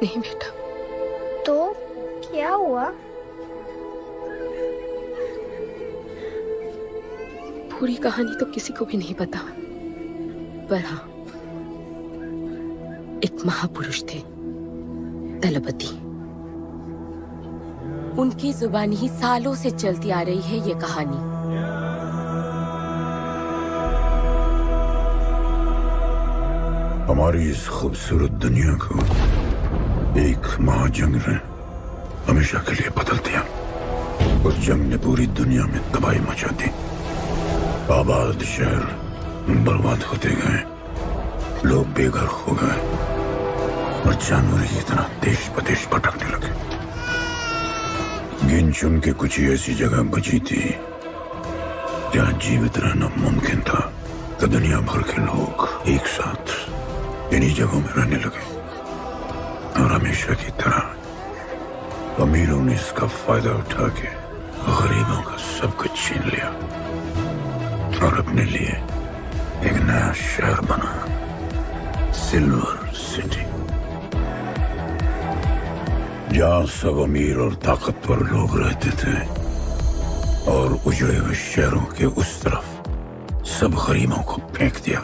नहीं बेटा। तो क्या हुआ? पूरी कहानी तो किसी को भी नहीं पता, पर हाँ, एक महापुरुष थे, दलपति। उनकी जुबानी ही सालों से चलती आ रही है ये कहानी। हमारी इस खूबसूरत दुनिया को एक महाजंग ने हमेशा के लिए बदल दिया। उस जंग ने पूरी दुनिया में तबाही मचा दी। आबाद शहर बर्बाद होते गए, लोग बेघर हो गए और जानवर की तरह देश प्रदेश भटकने लगे। गिन चुन के कुछ ही ऐसी जगह बची थी जहां जीवित रहना मुमकिन था, तो दुनिया भर के लोग एक साथ इन्हीं जगहों में रहने लगे और हमेशा की तरह अमीरों ने इसका फायदा उठा के गरीबों का सब कुछ छीन लिया और अपने लिए एक नया शहर बना, सिल्वर सिटी, जहां सब अमीर और ताकतवर लोग रहते थे और उजड़े हुए शहरों के उस तरफ सब गरीबों को फेंक दिया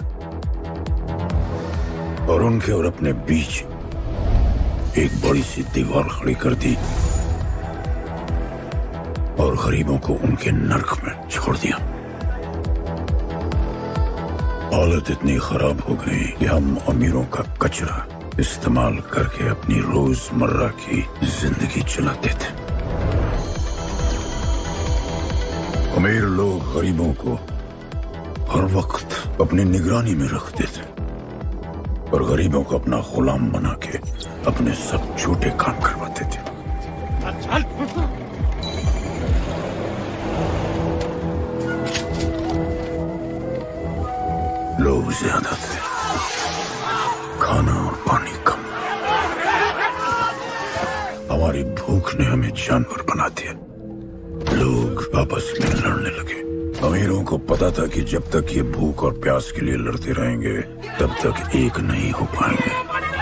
और उनके और अपने बीच एक बड़ी सी दीवार खड़ी कर दी और गरीबों को उनके नर्क में छोड़ दिया। हालत इतनी खराब हो गई कि हम अमीरों का कचरा इस्तेमाल करके अपनी रोजमर्रा की जिंदगी चलाते थे। अमीर लोग गरीबों को हर वक्त अपनी निगरानी में रखते थे और गरीबों को अपना गुलाम बना के अपने सब झूठे काम करवाते थे। लोग ज्यादा थे, खाना और पानी कम। हमारी भूख ने हमें जानवर बना दिया। लोग आपस में लड़ने लगे। अमीरों को पता था कि जब तक ये भूख और प्यास के लिए लड़ते रहेंगे तब तक एक नहीं हो पाएंगे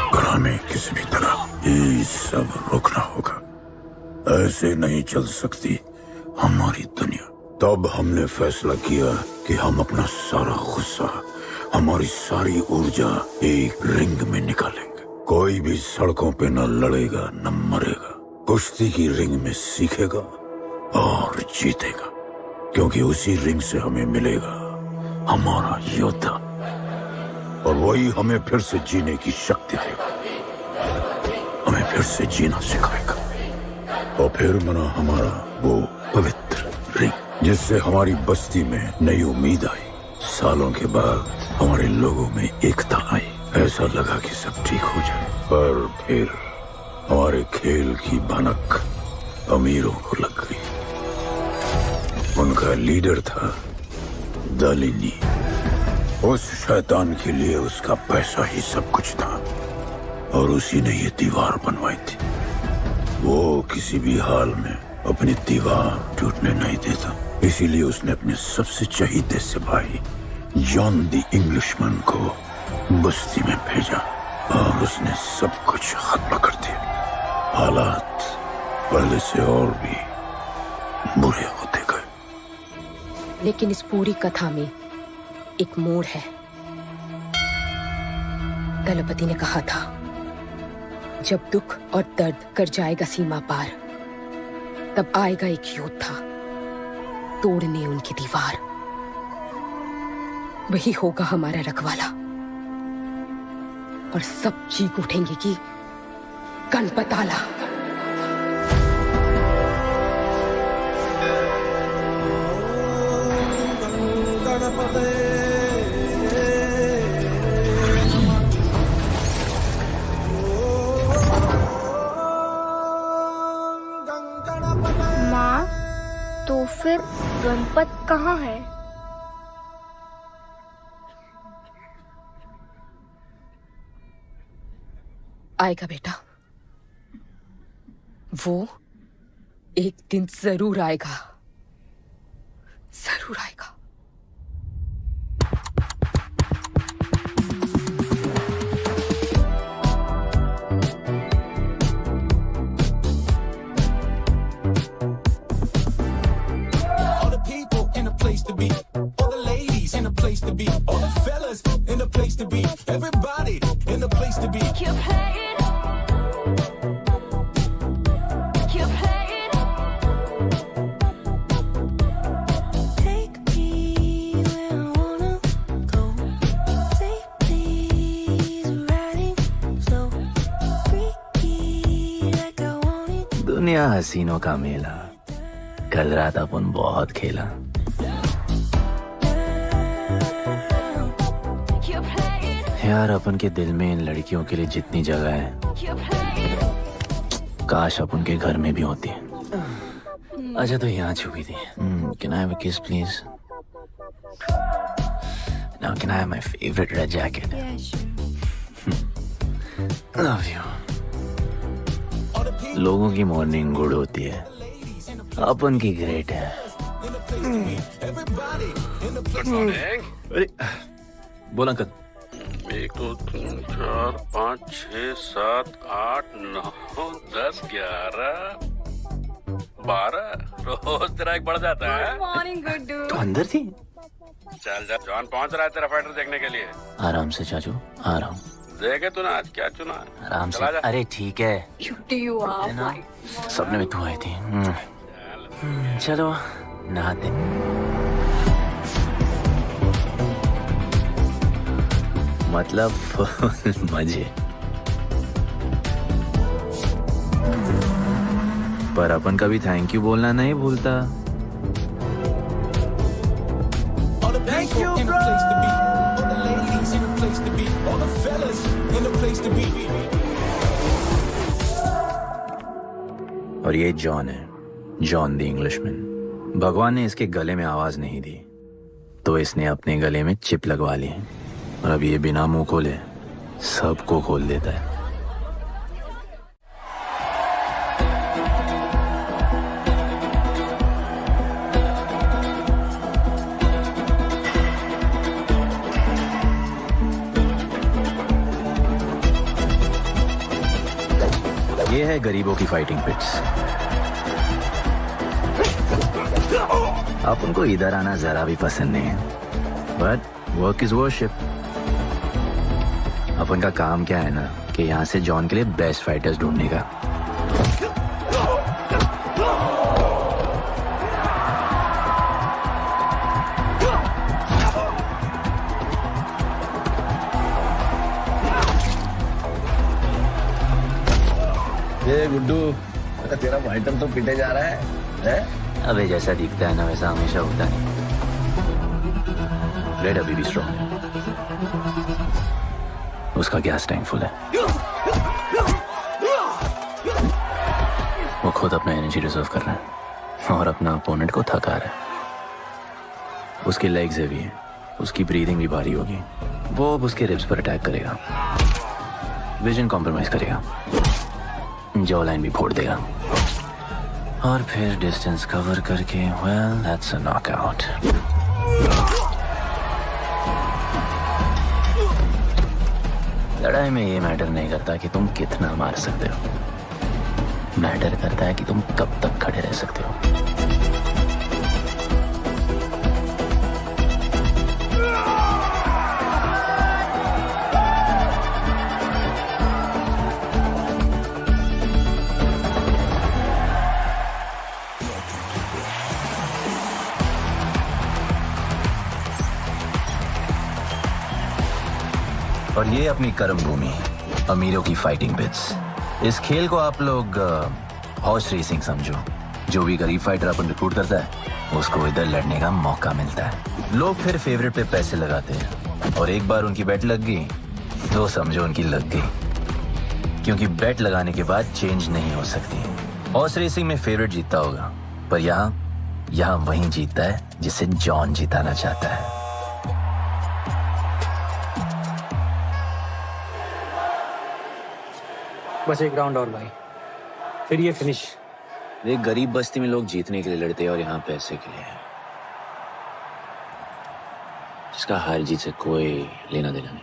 और हमें किसी भी तरह ये सब रोकना होगा। ऐसे नहीं चल सकती हमारी दुनिया। तब हमने फैसला किया कि हम अपना सारा गुस्सा, हमारी सारी ऊर्जा एक रिंग में निकालेंगे। कोई भी सड़कों पे न लड़ेगा न मरेगा, कुश्ती की रिंग में सीखेगा और जीतेगा, क्योंकि उसी रिंग से हमें मिलेगा हमारा योद्धा और वही हमें फिर से जीने की शक्ति देगा, हमें फिर से जीना सिखाएगा। और फिर बना हमारा वो पवित्र रिंग, जिससे हमारी बस्ती में नई उम्मीद आई। सालों के बाद हमारे लोगों में एकता आई। ऐसा लगा कि सब ठीक हो जाए, पर फिर हमारे खेल की भनक अमीरों को लग गई। उनका लीडर था दालिनी। उस शैतान के लिए उसका पैसा ही सब कुछ था और उसी ने ये दीवार बनवाई थी। वो किसी भी हाल में अपनी दीवार टूटने नहीं देता, इसीलिए उसने अपने सबसे चहीते सिपाही जॉन द इंग्लिशमैन को बस्ती में भेजा और उसने सब कुछ खत्म कर दिया। हालात पहले से और भी बुरे होते गए। लेकिन इस पूरी कथा में एक मोड़ है। दलपति ने कहा था, जब दुख और दर्द कर जाएगा सीमा पार, तब आएगा एक योद्धा तोड़ने उनकी दीवार। वही होगा हमारा रखवाला और सब चीख उठेंगे कि गणपताला। माँ, तो फिर गणपत कहाँ है? आएगा बेटा, वो एक दिन जरूर आएगा, जरूर आएगा। in the place to be. Keep playing. Keep playing. Take me where I wanna go. Safely riding slow. Freaky like I want it. दुनिया हसीनों का मेला, कल रात अपन बहुत खेला। Keep playing. यार अपन के दिल में इन लड़कियों के लिए जितनी जगह है, Keep playing. काश अपन के घर में भी होती। अच्छा तो यहाँ छुपी थी। Can I have a kiss please? Now can I have my favorite red jacket? Yeah, sure. Love you. लोगों की मॉर्निंग गुड होती है, अपन की ग्रेट है। अरे बोल अंकल। 1 2 3 4 5 6 7 8 9 10 11 12 रोज तेरा एक बढ़ जाता है। मॉर्निंग गुड्डू। तो अंदर थी? चल जा, जॉन पहुंच रहा है तेरा फाइटर देखने के लिए। आराम से चाचू, आराम। देखे तूने आज क्या चुना? आराम से। चला जा। अरे ठीक है, क्यूटी यू आर लाइक। सपने में तू आई थी। चलो नहाते। मतलब फुल मजे। पर अपन कभी थैंक यू बोलना नहीं भूलता। All the people in the place to be. All the ladies in the place to be. All the fellas in the place to be. और ये जॉन है, जॉन द इंग्लिशमैन। भगवान ने इसके गले में आवाज नहीं दी, तो इसने अपने गले में चिप लगवा ली और अब ये बिना मुंह खोले सबको खोल देता है। ये है गरीबों की फाइटिंग पिट्स। आप उनको इधर आना जरा भी पसंद नहीं है, बट वर्क इज वर्शिप। अपन का काम क्या है ना कि यहाँ से जॉन के लिए बेस्ट फाइटर्स ढूंढने का। ये गुड्डू, तेरा फाइटर तो पिटे जा रहा है? अबे जैसा दिखता है ना वैसा हमेशा होता है। रेड अभी भी स्ट्रॉन्ग है, उसका गैस टैंक फुल है। वो खुद अपना एनर्जी रिजर्व कर रहा है और अपना अपोनेंट को थका रहा है। उसकी लेग्स हेवी है, उसकी ब्रीदिंग भी भारी होगी। वो अब उसके रिब्स पर अटैक करेगा, विजन कॉम्प्रोमाइज करेगा, जॉ लाइन भी फोड़ देगा और फिर डिस्टेंस कवर करके वेल दैट्स अ नॉकआउट। लड़ाई में ये मैटर नहीं करता कि तुम कितना मार सकते हो, मैटर करता है कि तुम कब तक खड़े रह सकते हो। और ये अपनी कर्म भूमि, अमीरों की फाइटिंग पिट्स। इस खेल को आप लोग हॉर्स रेसिंग समझो। जो भी गरीब फाइटर अपन रिक्रूट करता है उसको इधर लड़ने का मौका मिलता है। लोग फिर फेवरेट पे पैसे लगाते हैं और एक बार उनकी बेट लग गई तो समझो उनकी लग गई, क्योंकि बेट लगाने के बाद चेंज नहीं हो सकती। हॉर्स रेसिंग में फेवरेट जीतता होगा, पर यहाँ वही जीतता है जिसे जॉन जिताना चाहता है। बस एक राउंड और भाई, फिर ये फिनिश। एक गरीब बस्ती में लोग जीतने के लिए लड़ते हैं और यहाँ पैसे के लिए, जिसका हार जीत से कोई लेना देना नहीं।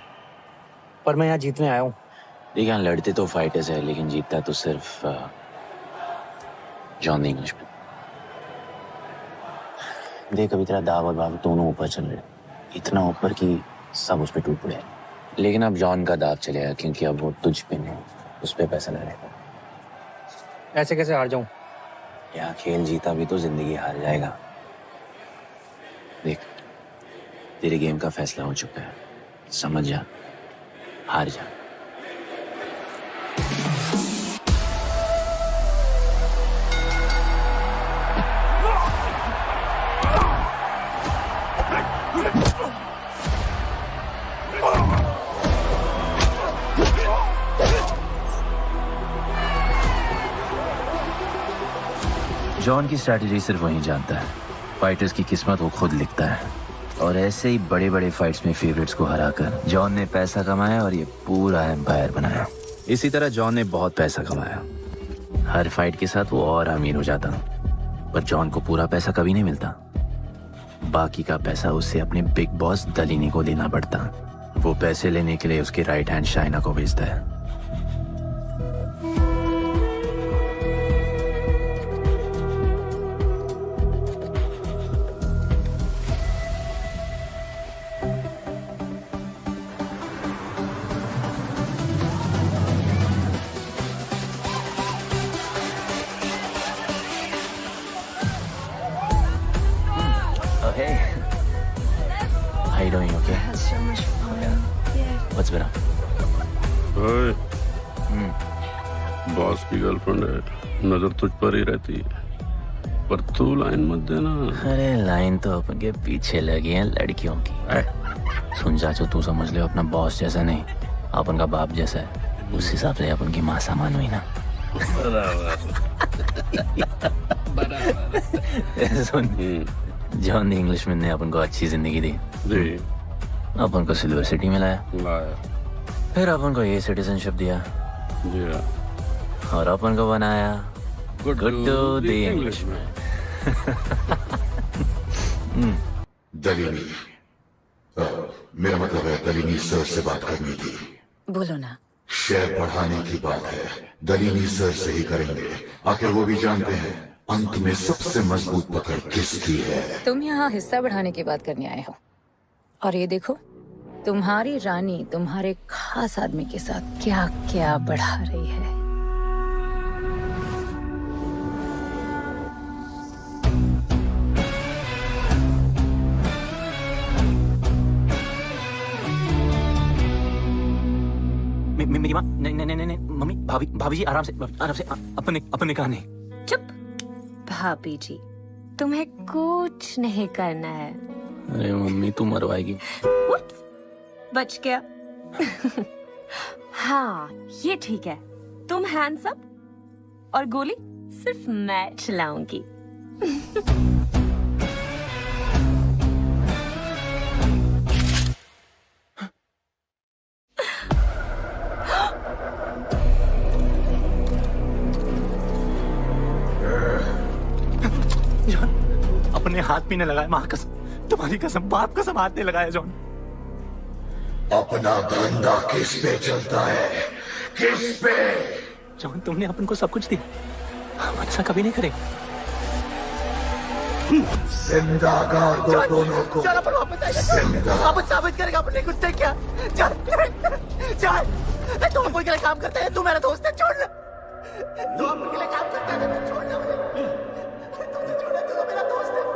पर मैं यहाँ जीतने आया हूँ। देखिए यहाँ लड़ते तो फाइटर्स है, लेकिन जीतता तो सिर्फ जॉन द इंग्लिशमैन। देख अभी तेरा दाव और बाव दोनों ऊपर चल रहे, इतना ऊपर कि सब उस पर टूट पड़े, लेकिन अब जॉन का दाव चलेगा क्योंकि अब वो तुझ पे नहीं, उस पे पैसा लगेगा। ऐसे कैसे हार जाऊं? यहाँ खेल जीता भी तो जिंदगी हार जाएगा। देख, तेरे गेम का फैसला हो चुका है, समझ जा, हार जा। जॉन की स्ट्रैटेजी सिर्फ वही जानता है, फाइटर्स की किस्मत वो खुद लिखता है। और ऐसे ही बड़े बड़े फाइट्स में फेवरेट्स को हराकर जॉन ने पैसा कमाया और ये पूरा एम्पायर बनाया। इसी तरह जॉन ने बहुत पैसा कमाया, हर फाइट के साथ वो और अमीर हो जाता, पर जॉन को पूरा पैसा कभी नहीं मिलता। बाकी का पैसा उसे अपने बिग बॉस दलीनी को देना पड़ता। वो पैसे लेने के लिए उसके राइट हैंड शाइना को भेजता है। Hey, how you doing? Okay. Had so much fun. Yeah. What's been up? ओए, बॉस की गर्लफ्रेंड है, नजर तुझ पर ही रहती है, पर तू लाइन मत देना। अरे लाइन तो अपन के पीछे लगी है लड़कियों की। सुन चाचो, तू समझ ले अपना बॉस जैसा नहीं, अपन का बाप जैसा है। उस हिसाब से अपन की माँ सामान हुई ना। सुन, जॉन द इंग्लिशमैन ने अपन को अच्छी जिंदगी दी जी, अपन को सिल्वर सिटी में लाया, फिर अपन को ये सिटीजनशिप दिया जी, और अपन को बनाया गुड्डू द इंग्लिशमैन। दलीनी, मेरा मतलब है दलीनी सर से बात करनी थी। बोलो ना। शेयर बढ़ाने की बात है, दलीनी सर से ही करेंगे। आखिर वो भी जानते हैं अंत में सबसे मजबूत पकड़ किसकी है। तुम यहाँ हिस्सा बढ़ाने की बात करने आए हो, और ये देखो तुम्हारी रानी तुम्हारे खास आदमी के साथ क्या क्या बढ़ा रही है। मेरी माँ, नहीं मम्मी, भाभी जी आराम से अपने कहा नहीं। चुप। भाभी जी, तुम्हें कुछ नहीं करना है। अरे मम्मी, तू मरवाएगी। बच गया। हाँ, ये ठीक है। तुम हैंड्स अप और गोली सिर्फ मैं चलाऊंगी। अपने हाथ पीने लगाया, माँ कसम, तुम्हारी कसम, बाप कसम, हाथ नहीं लगाया जॉन। अपना धंधा किस पे चलता है, किस पे? जॉन, तुमने अपन को सब कुछ दिया, हम अच्छा कभी नहीं करेंगे। जिंदा गाड़ दो दोनों को। आप साबित करेगा अपने कुछ से क्या? चल तुम अपन के लिए काम करते हैं, तू मेरा दोस्त है, छोड़ ना। तू अपन के लिए काम करता है, तू छोड़ ना मुझे। तू छोड़ ना, तू तो मेरा दोस्त है।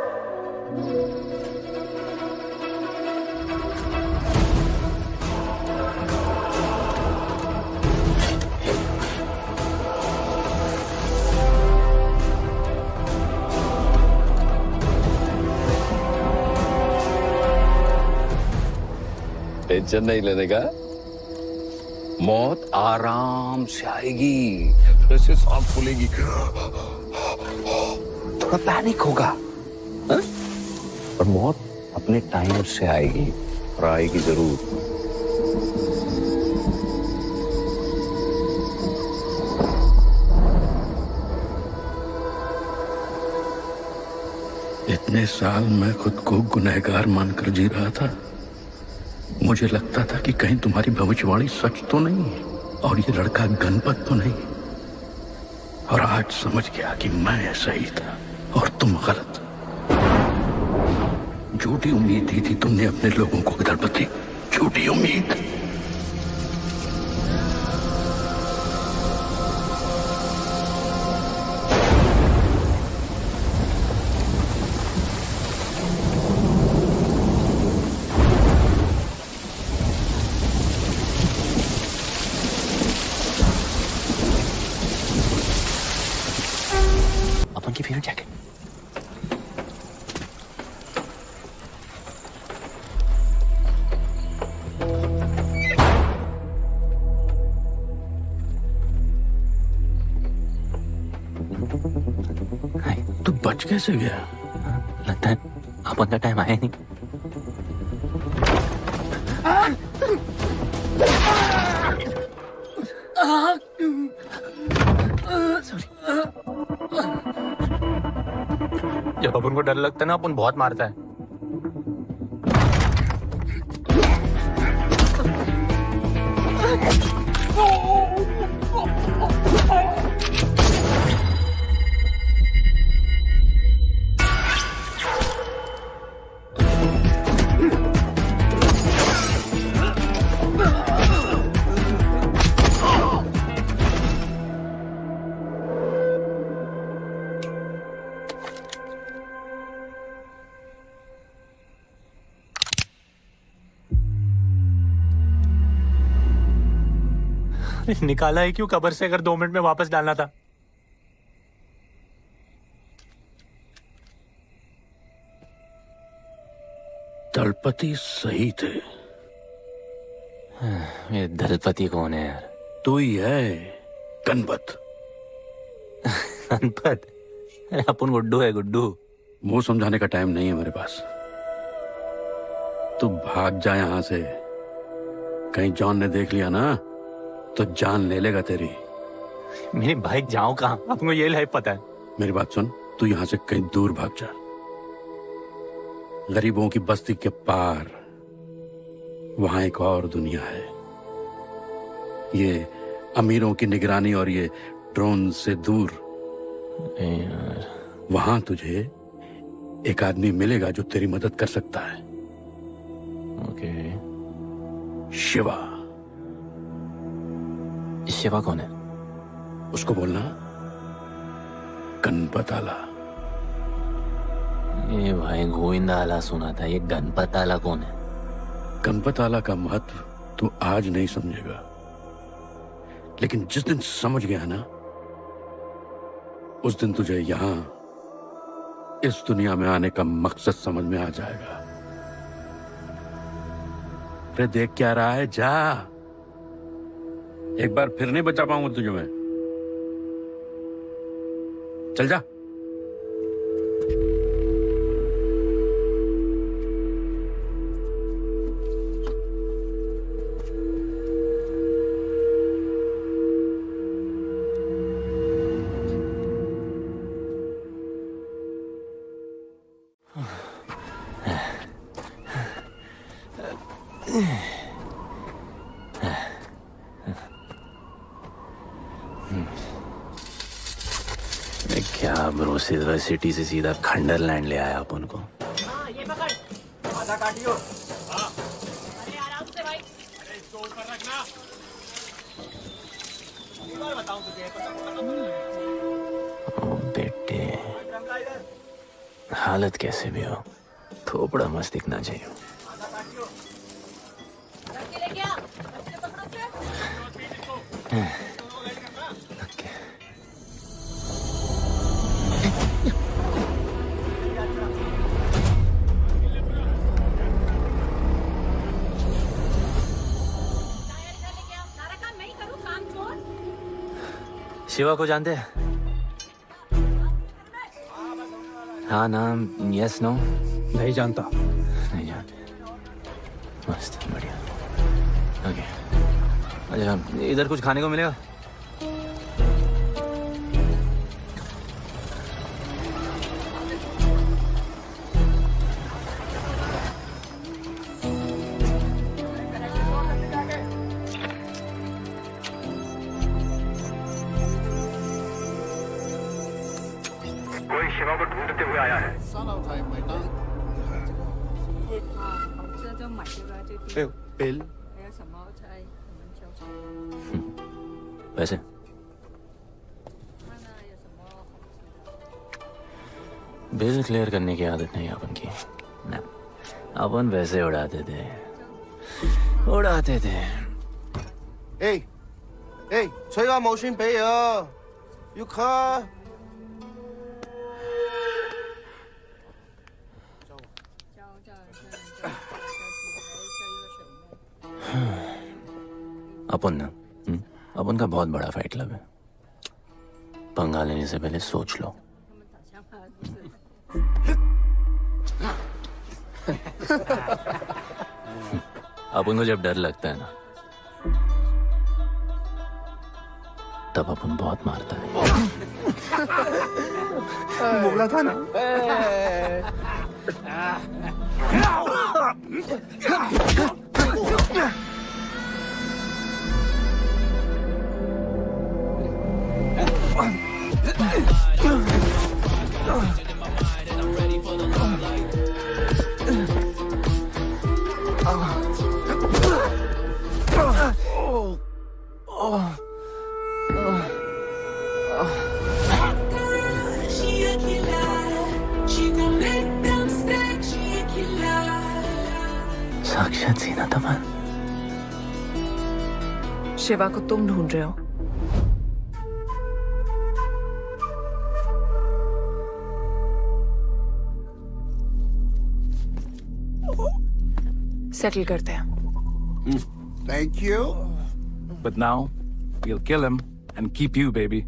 टेंशन नहीं लेने का, मौत आराम से आएगी, वैसे सांस फूलेगी, थोड़ा पैनिक होगा, हा? और मौत अपने टाइम से आएगी, और आएगी जरूर। इतने साल मैं खुद को गुनहगार मानकर जी रहा था। मुझे लगता था कि कहीं तुम्हारी भविष्यवाणी सच तो नहीं है और ये लड़का गणपत तो नहीं। और आज समझ गया कि मैं सही था और तुम गलत। झूठी उम्मीद दी थी तुमने अपने लोगों को, दलपति, झूठी उम्मीद। अपन की फेवरेट जैकेट। तू बच कैसे गया? लगता है अपन का टाइम आया नहीं। जब अपन को डर लगता है ना, अपन बहुत मारता है। निकाला है क्यों कब्र से, अगर 2 मिनट में वापस डालना था? दलपति सही थे। ये दलपति कौन है यार? तू ही है, गणपत। गणपत? अरे अपन गुड्डू है, गुड्डू। वो समझाने का टाइम नहीं है मेरे पास। तू भाग जा यहां से। कहीं जॉन ने देख लिया ना तो जान ले लेगा तेरी। मेरी बाइक जाऊं कहाँ? आपको ये लाइफ पता है। मेरी बात सुन, तू यहां से कहीं दूर भाग जा। गरीबों की बस्ती के पार वहां एक और दुनिया है। ये अमीरों की निगरानी और ये ड्रोन से दूर। वहां तुझे एक आदमी मिलेगा जो तेरी मदद कर सकता है। ओके। शिवा। शिवा कौन है? उसको बोलना गणपत आला। ये भाई गोविंदा आला सुना था, ये गणपत आला कौन है? गणपत आला का महत्व तू आज नहीं समझेगा, लेकिन जिस दिन समझ गया ना, उस दिन तुझे यहां इस दुनिया में आने का मकसद समझ में आ जाएगा। अरे देख क्या रहा है, जा। एक बार फिर नहीं बचा पाऊंगा तुझे मैं। चल जा। क्या ब्रो, सिल्वर सिटी से सीधा खंडरलैंड ले आया अपन को। ये पकड़, आधा काटियो। अरे आराम से भाई, अरे इसको ऊपर रखना। एक बार बताऊं तुझे। ओ बेटे, हालत कैसे भी हो, थोपड़ा मस्त दिखना चाहिए। शिवा को जानते हैं? हाँ, नाम यस नो? नहीं जानता। नहीं जानते। मस्त, बढ़िया। ओके। अच्छा, इधर कुछ खाने को मिलेगा? शिवा को ढूंढते हुए आया है। बिल वैसे बिल क्लियर करने की आदत नहीं अपन की ना, अपन वैसे उड़ाते थे।吹下冇算俾啊，要卡。अपन ना अपन का बहुत बड़ा फाइट क्लब है, पंगा लेने से पहले सोच लो। अपन को जब डर लगता है ना तब अपन बहुत मारता है। बोला था ना। साक्षात सीना तमन। शिवा को तुम ढूंढ रहे हो? सेटल करते हैं। Thank you. But now, we'll kill him and keep you, baby.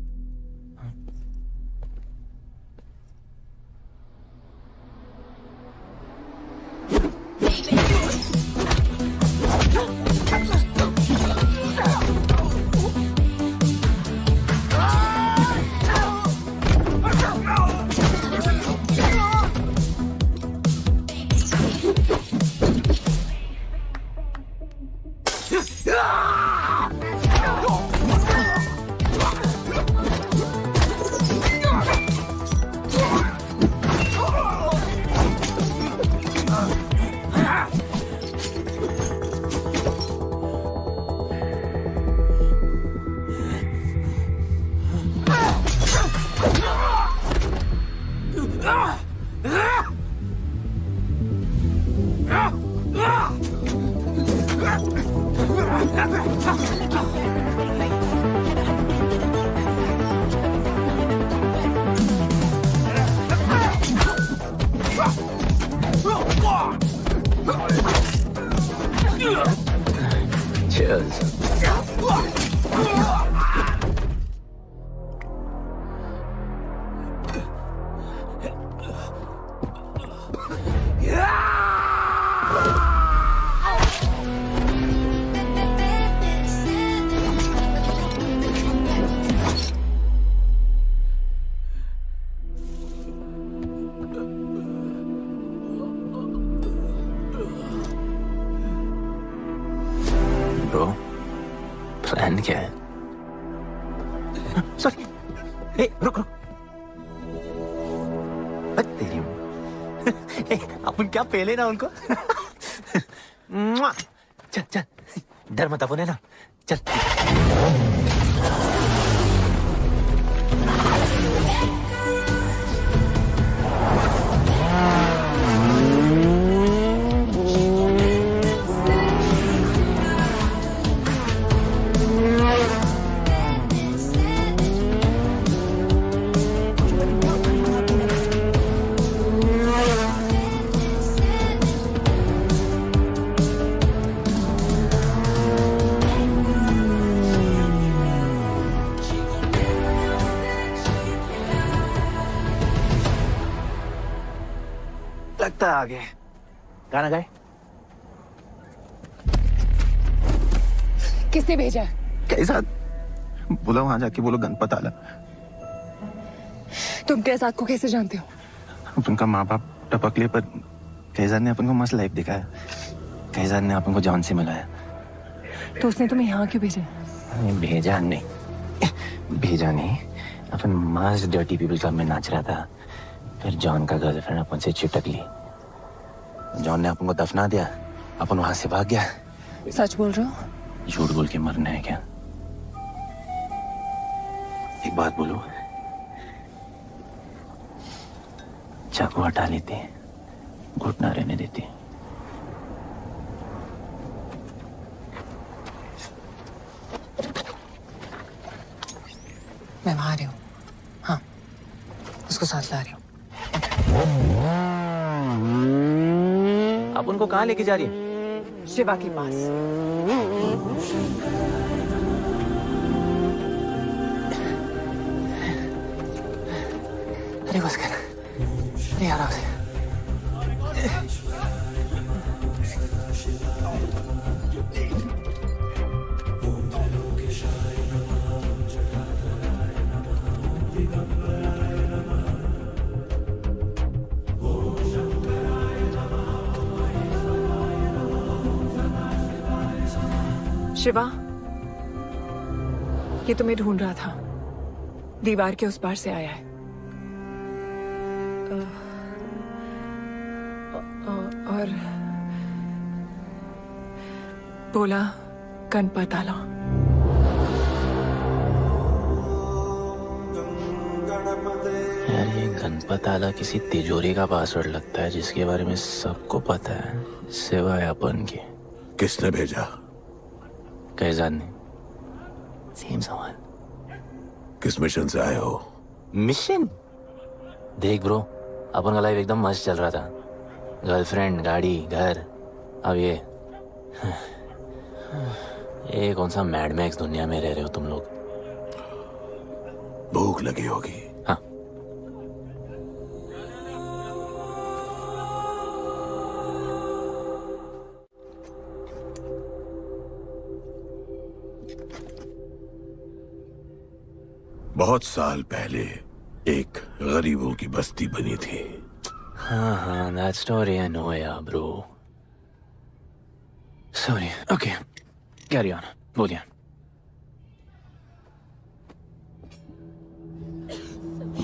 Cheers. Bro, plan क्या है? सॉरी, रुक रुक। तेरी अपन क्या पहले ना उनको। चल चल, डर मत अपन है ना, चल। लगता है आगे गाना गाए। किसने भेजा? कैसा बोला वहां जाके बोलो गणपत आला। तुम कैसाद को कैसे जानते हो? उनका माँ बाप टपकले पर कैसाद ने अपन को मस्त लाइफ दिखाया। कैसाद ने अपन को जॉन से मिलाया। तो उसने तुम्हें यहाँ क्यों भेजा? भेजा नहीं, भेजा नहीं। अपन मस्त डर्टी पीपल क्लब में नाच रहा था, फिर जॉन का गर्लफ्रेंड अपन से चिपक ली। जॉन ने अपन को दफना दिया, अपन वहां से भाग गया। सच बोल रहे हो? झूठ बोल के मरना है क्या? एक बात बोलूं, चाकू हटा लेते, घुटना रहने देते। मैं वहां आ रही हूँ। हाँ, उसको साथ ला रही हूँ। आप उनको कहाँ लेके जा रही हैं? शिवा के पास। अरे बस कर, अरे आराम से। शिवा, ये तुम्हें ढूंढ रहा था। दीवार के उस पार से आया है। और बोला गणपत आला। यार ये गणपत आला किसी तिजोरी का पासवर्ड लगता है जिसके बारे में सबको पता है सिवाय अपन के। किसने भेजा? कैजान ने। सेम सवाल। किस मिशन से आए हो? मिशन? देख ब्रो, अपन का लाइफ एकदम मस्त चल रहा था। गर्लफ्रेंड, गाड़ी, घर। अब ये कौन सा मैड मैक्स दुनिया में रह रहे हो तुम लोग। भूख लगी होगी। हाँ। बहुत साल पहले एक गरीबों की बस्ती बनी थी। हाँ, that story I know, yeah, bro. Sorry. Okay, carry on. बोलिए।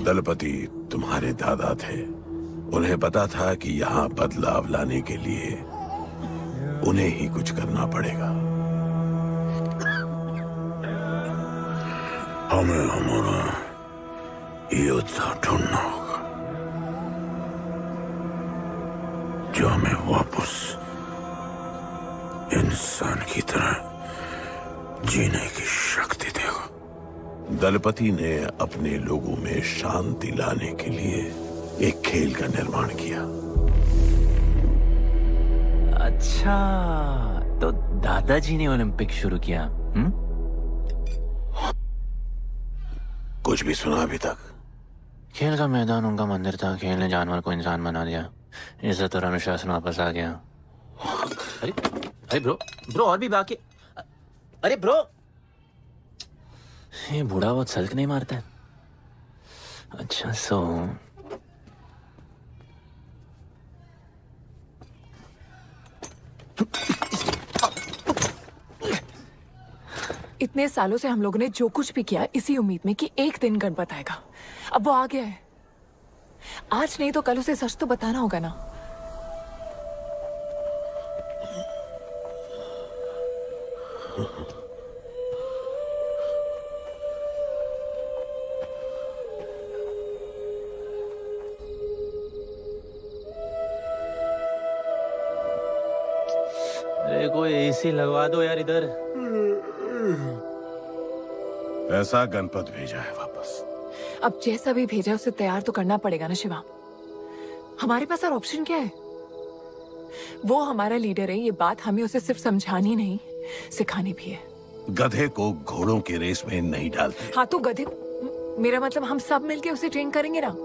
दलपति तुम्हारे दादा थे। उन्हें पता था कि यहाँ बदलाव लाने के लिए उन्हें ही कुछ करना पड़ेगा। हमें हमारा योद्धा ढूंढना होगा जो हमें वापस इंसान की तरह जीने की शक्ति देगा। दलपति ने अपने लोगों में शांति लाने के लिए एक खेल का निर्माण किया। अच्छा, तो दादाजी ने ओलंपिक शुरू किया। कुछ भी सुना अभी तक? खेल का मैदान उनका मंदिर था। खेल ने जानवर को इंसान बना दिया। इज्जत और अनुशासन वापस आ गया। अरे ब्रो और भी बाकी। अरे ब्रो, ये बूढ़ा बहुत सल्क नहीं मारता है। अच्छा इतने सालों से हम लोगों ने जो कुछ भी किया इसी उम्मीद में कि एक दिन गणपत आएगा। अब वो आ गया है। आज नहीं तो कल उसे सच तो बताना होगा ना। अरे कोई एसी लगवा दो यार इधर। ऐसा गणपत भेजा है वापस। अब जैसा भी भेजा उसे तैयार तो करना पड़ेगा ना शिवा। हमारे पास और ऑप्शन क्या है? वो हमारा लीडर है, ये बात हमें उसे सिर्फ समझानी नहीं सिखानी भी है। गधे को घोड़ों की रेस में नहीं डालते। हाँ तो गधे, मेरा मतलब हम सब मिलके उसे ट्रेन करेंगे ना।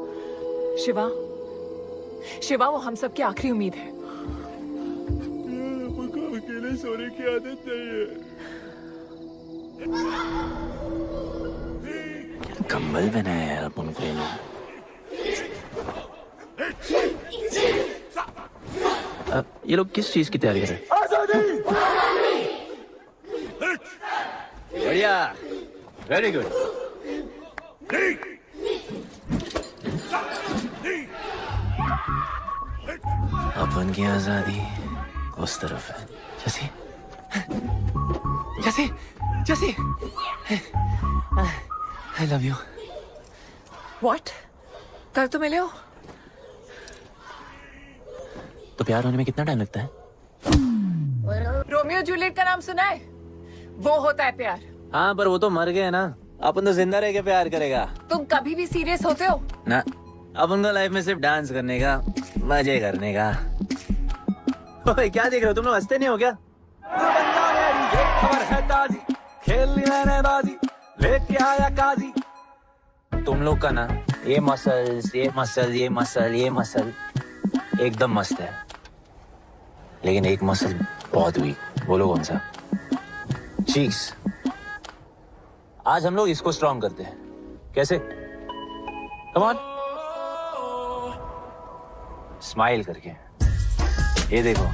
शिवा वो हम सब की आखिरी उम्मीद है। अकेले सोने की आदत नहीं है। कंबल बनाया यार अपन को। ये लोग किस चीज की तैयारी कर रहे हैं? बढ़िया, वेरी गुड। अपन की आजादी उस तरफ है। जैसे जैसे जैसे I love you. What? कल तो मिले हो? तो प्यार होने में कितना टाइम लगता है? रोमियो जूलियट का नाम सुना है? वो होता है प्यार। हाँ पर वो तो मर गए ना। अपन तो जिंदा रह के प्यार करेगा। तुम कभी भी सीरियस होते हो? ना, अपन को लाइफ में सिर्फ डांस करने का, मजे करने का। ओए क्या देख रहे हो तुम लोग? हंसते नहीं हो क्या? खेलनी मैंने बाजी, लेके आया काजी। तुम लोग का ना ये मसल एकदम मस्त है, लेकिन एक मसल बहुत वीक। बोलो कौन सा? चीक्स। आज हम लोग इसको स्ट्रॉन्ग करते हैं। कैसे? कम ऑन, स्माइल करके। ये देखो,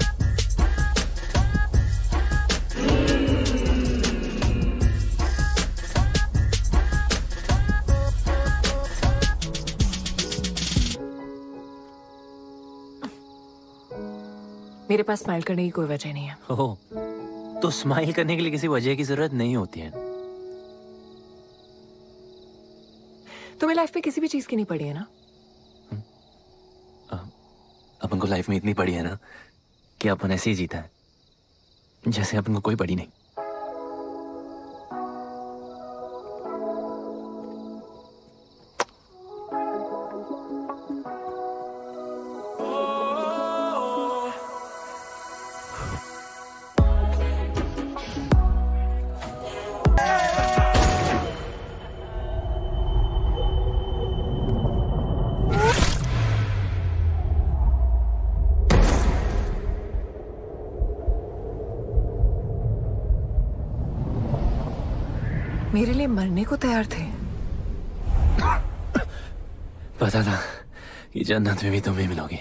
मेरे पास स्माइल करने की कोई वजह नहीं है। ओह, तो स्माइल करने के लिए किसी वजह की जरूरत नहीं होती है। तुम्हें लाइफ में किसी भी चीज की नहीं पड़ी है ना? अपन को लाइफ में इतनी पड़ी है ना कि अपन ऐसे ही जीता है जैसे अपन को कोई पड़ी नहीं। मेरे लिए मरने को तैयार थे। पता था कि जन्नत में भी तुम ही मिलोगी।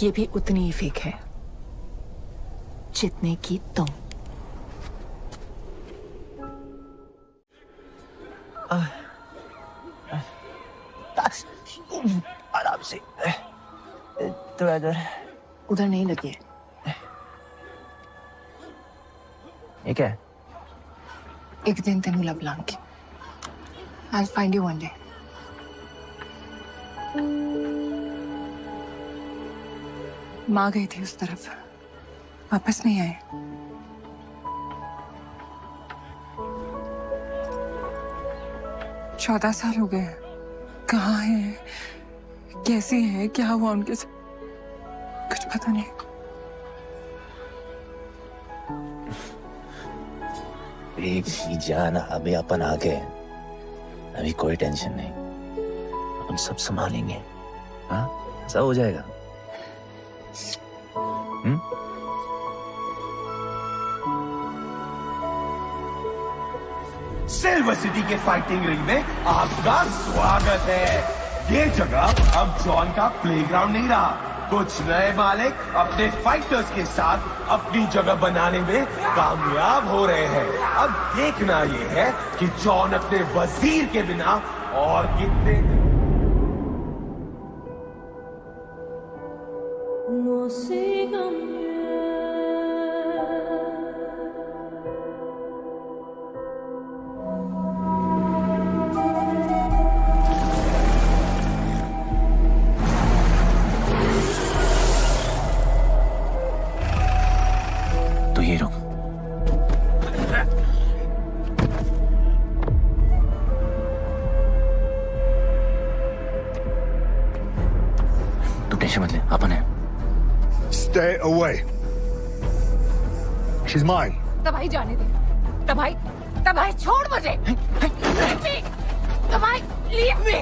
ये भी उतनी ही फेक है जितने की तुम। आराम से, तो इधर उधर नहीं लगी है। ये क्या है? एक दिन तेनू लब Langi. I'll find you one day. माँ गई थी उस तरफ, वापस नहीं आए। चौदह साल हो गए। कहाँ है, कैसी है, क्या हुआ उनके साथ, कुछ पता नहीं। बेबी जान, अभी अपन आ गए, अभी कोई टेंशन नहीं, अपन सब संभालेंगे। हाँ, सब हो जाएगा। सिल्वर सिटी के फाइटिंग रिंग में आपका स्वागत है। ये जगह अब जॉन का प्लेग्राउंड नहीं रहा। कुछ नए मालिक अपने फाइटर्स के साथ अपनी जगह बनाने में कामयाब हो रहे हैं। अब देखना ये है कि जॉन अपने वजीर के बिना और कितने Stay away. She's mine. तबाही जाने दे। तबाही छोड़ मुझे। Leave me. तबाही, leave me.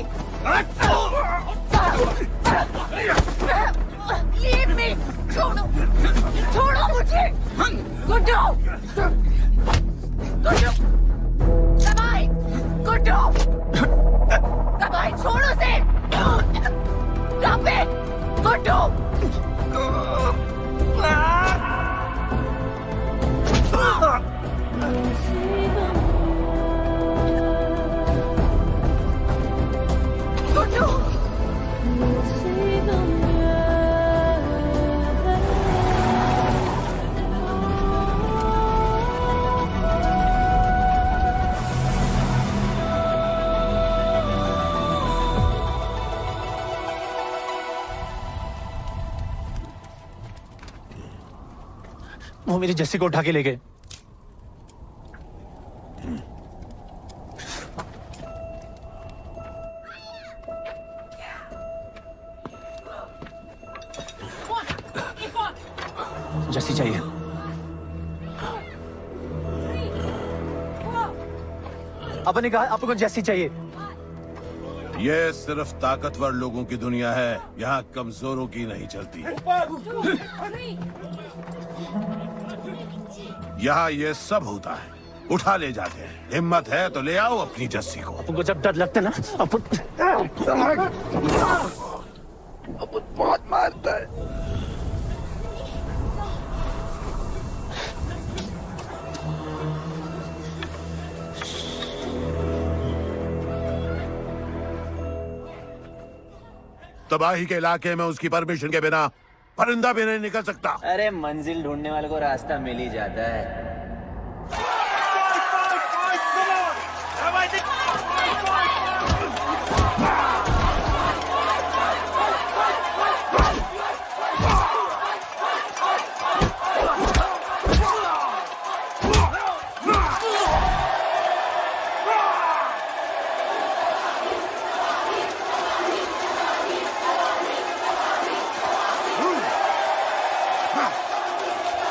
Leave me. छोड़ो मुझे। गुड्डू। तबाही छोड़ो से। Stop it. गुड्डू। वो मेरी जस्सी को उठा के ले गए। जैसी चाहिए। अपन ने कहा आपको जैसी चाहिए। ये सिर्फ ताकतवर लोगों की दुनिया है, यहाँ कमजोरों की नहीं चलती। यहाँ ये सब होता है, उठा ले जाते हैं। हिम्मत है तो ले आओ अपनी जस्सी को। अपन को जब डर लगता है ना, अपन बहुत मारता है। तबाही के इलाके में उसकी परमिशन के बिना परिंदा भी नहीं निकल सकता। अरे मंजिल ढूंढने वाले को रास्ता मिल ही जाता है।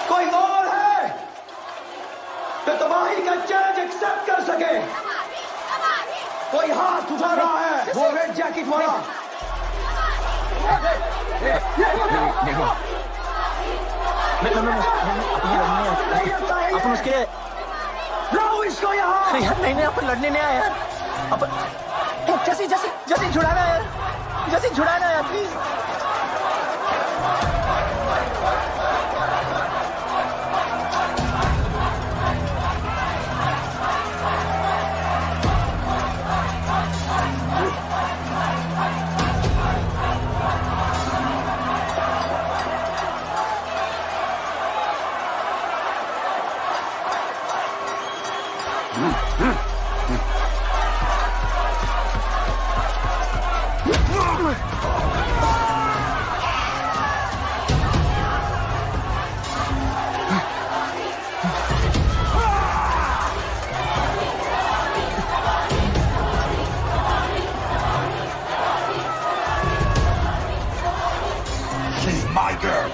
कोई और है तो तबाही का चैलेंज एक्सेप्ट कर सके? कोई हाथ उठा रहा है, वो रेड जैकेट वाला। अपन उसके लाओ इसको यहाँ। यार नहीं नहीं, अपन लड़ने नहीं आया यार। अपन जैसी जैसी जैसी छुड़ाना यार, जैसी छुड़ाना यार प्लीज। She's my girl.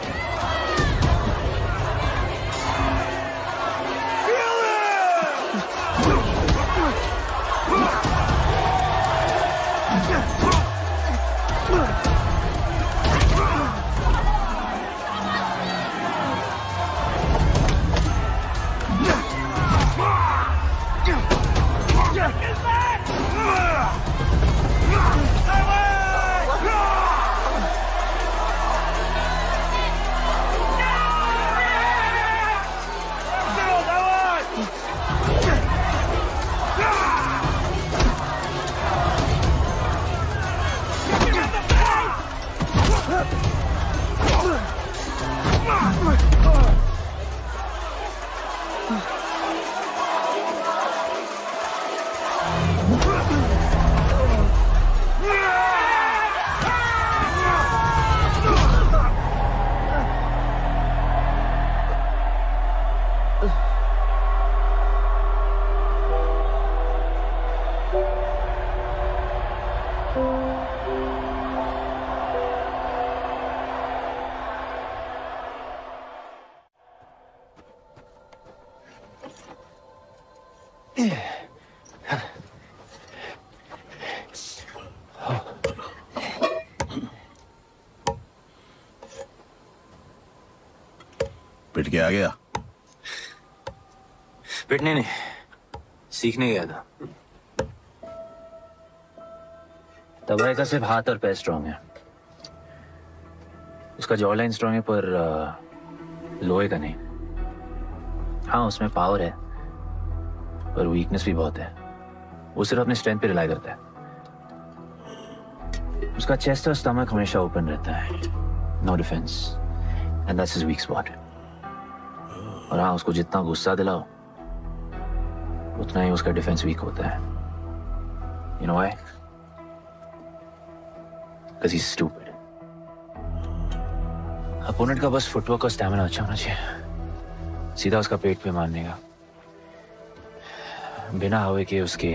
पिट के आ गया? पिटने नहीं, सीखने गया था। तबाही का सिर्फ हाथ और पैर स्ट्रांग है, उसका जॉ लाइन स्ट्रांग है, पर लोहे का नहीं। हाँ उसमें पावर है, पर वीकनेस भी बहुत है। वो सिर्फ अपने स्ट्रेंथ पे रिलाई करता है। उसका चेस्ट और स्टमक हमेशा ओपन रहता है, no defence, and that's his weak spot. और हाँ उसको जितना गुस्सा दिलाओ उतना ही उसका डिफेंस वीक होता है। You know why? Because he's stupid. Opponent का बस फुटवर्क और स्टैमिना अच्छा होना चाहिए, सीधा उसका पेट पे मारने का, बिना हवा के उसके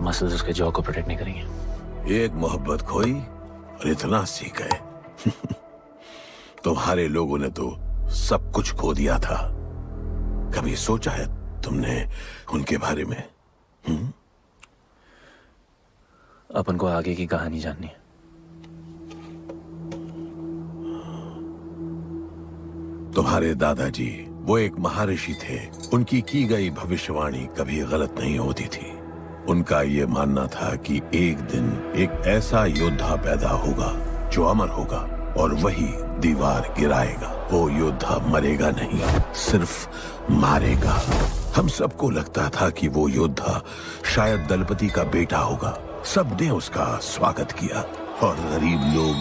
मसल्स उसके जॉ को प्रोटेक्ट नहीं करेंगे। एक मोहब्बत खोई और इतना सीख गए। तुम्हारे लोगों ने तो सब कुछ खो दिया था। कभी सोचा है तुमने उनके बारे में? अपन को आगे की कहानी जाननी है। तुम्हारे दादाजी वो एक महर्षि थे। उनकी की गई भविष्यवाणी कभी गलत नहीं होती थी। उनका ये मानना था कि एक दिन एक ऐसा योद्धा पैदा होगा जो अमर होगा और वही दीवार गिराएगा। वो योद्धा मरेगा नहीं, सिर्फ मारेगा। हम सबको लगता था कि वो योद्धा शायद दलपति का बेटा होगा। सबने उसका स्वागत किया और गरीब लोग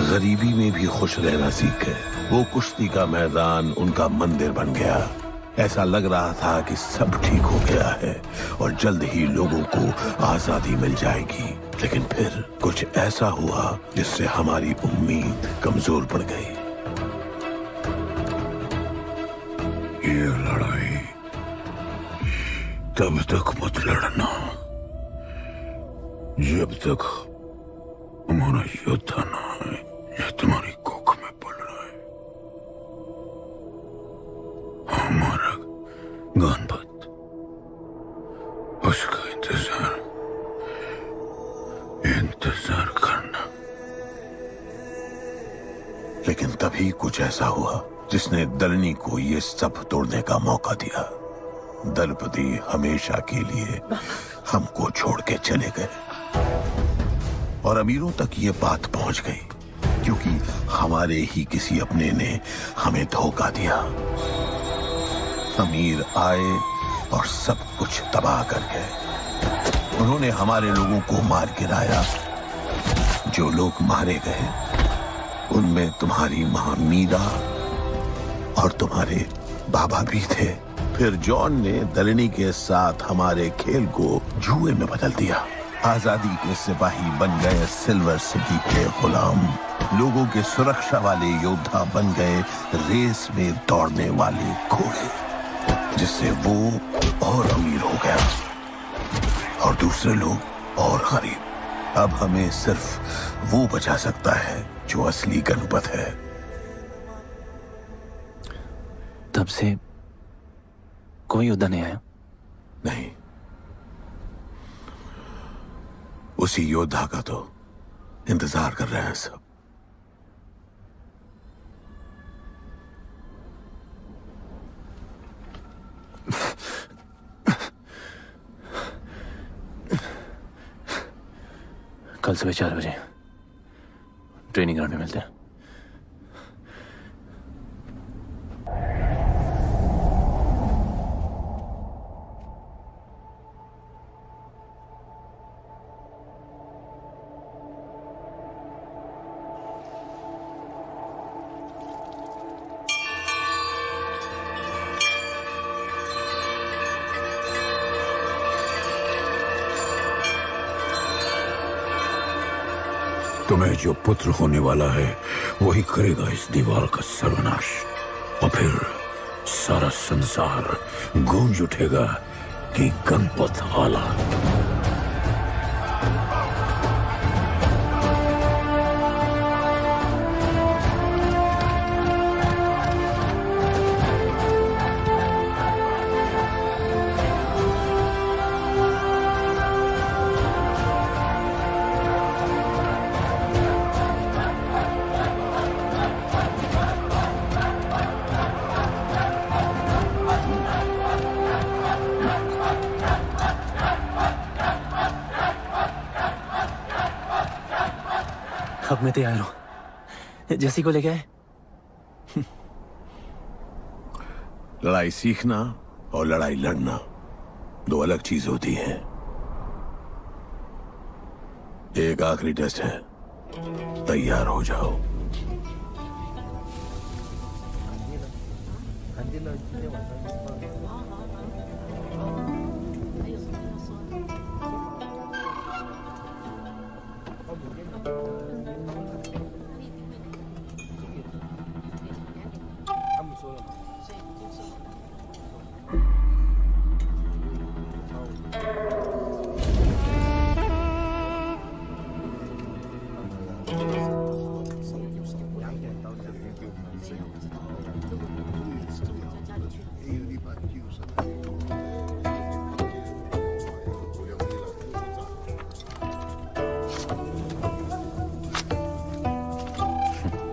गरीबी में भी खुश रहना सीख गए। वो कुश्ती का मैदान उनका मंदिर बन गया। ऐसा लग रहा था कि सब ठीक हो गया है और जल्द ही लोगों को आजादी मिल जाएगी। लेकिन फिर कुछ ऐसा हुआ जिससे हमारी उम्मीद कमजोर पड़ गई। ये लड़ाई तब तक मत लड़ना जब तक हमारा योद्धा ना है या तुम्हारी कोख में पल रहा है। हमारा गणपत, उसका इंतजार करना। लेकिन तभी कुछ ऐसा हुआ जिसने दलनी को ये सब तोड़ने का मौका दिया। दलपति हमेशा के लिए हमको छोड़ के चले गए और अमीरों तक ये बात पहुंच गई क्योंकि हमारे ही किसी अपने ने हमें धोखा दिया। अमीर आए और सब कुछ तबाह कर गए। उन्होंने हमारे लोगों को मार गिराया। जो लोग मारे गए उनमें तुम्हारी मां मीरा और तुम्हारे बाबा भी थे। फिर जॉन ने दलनी के साथ हमारे खेल को जुए में बदल दिया। आजादी के सिपाही बन गए सिल्वर सिटी के गुलाम। लोगों के सुरक्षा वाले योद्धा बन गए रेस में दौड़ने वाले घोड़े, जिससे वो और अमीर हो गया और दूसरे लोग और गरीब। अब हमें सिर्फ वो बचा सकता है जो असली गणपत है। तब से कोई योद्धा नहीं आया? नहीं, उसी योद्धा का तो इंतजार कर रहे हैं सब। कल सुबह 4 बजे ट्रेनिंग ग्राउंड में मिलते हैं। तुम्हें जो पुत्र होने वाला है वही करेगा इस दीवार का सर्वनाश। और फिर सारा संसार गूंज उठेगा कि गणपत आला। अब मैं तैयार हूं। जैसी को ले गए। लड़ाई सीखना और लड़ाई लड़ना दो अलग चीज होती हैं। एक आखिरी टेस्ट है, तैयार हो जाओ।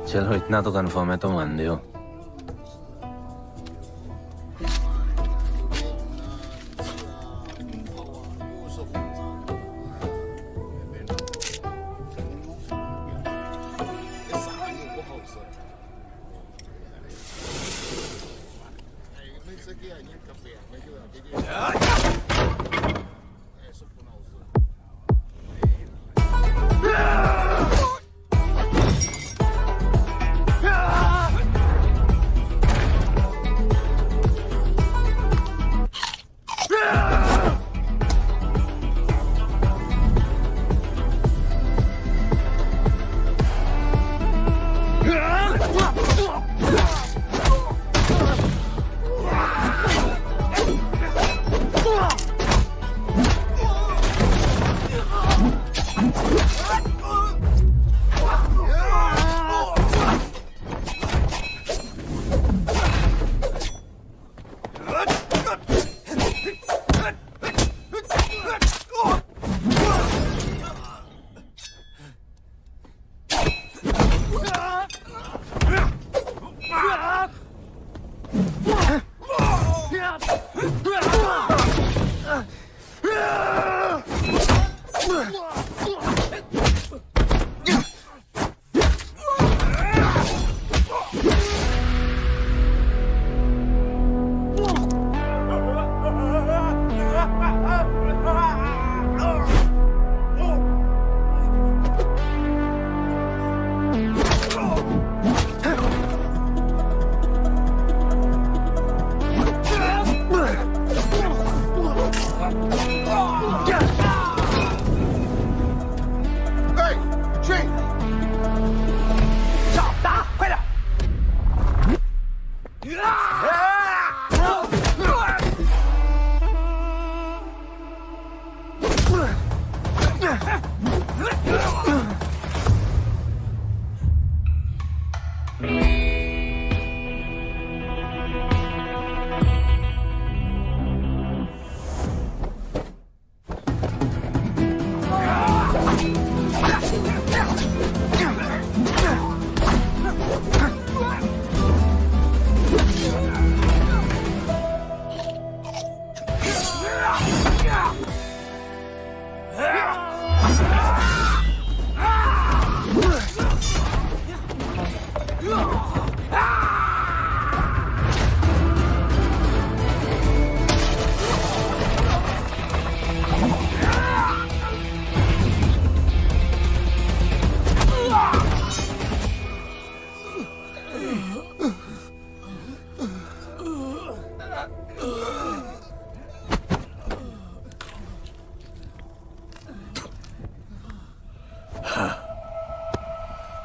चलो इतना तो कंफर्म है तो मान दो।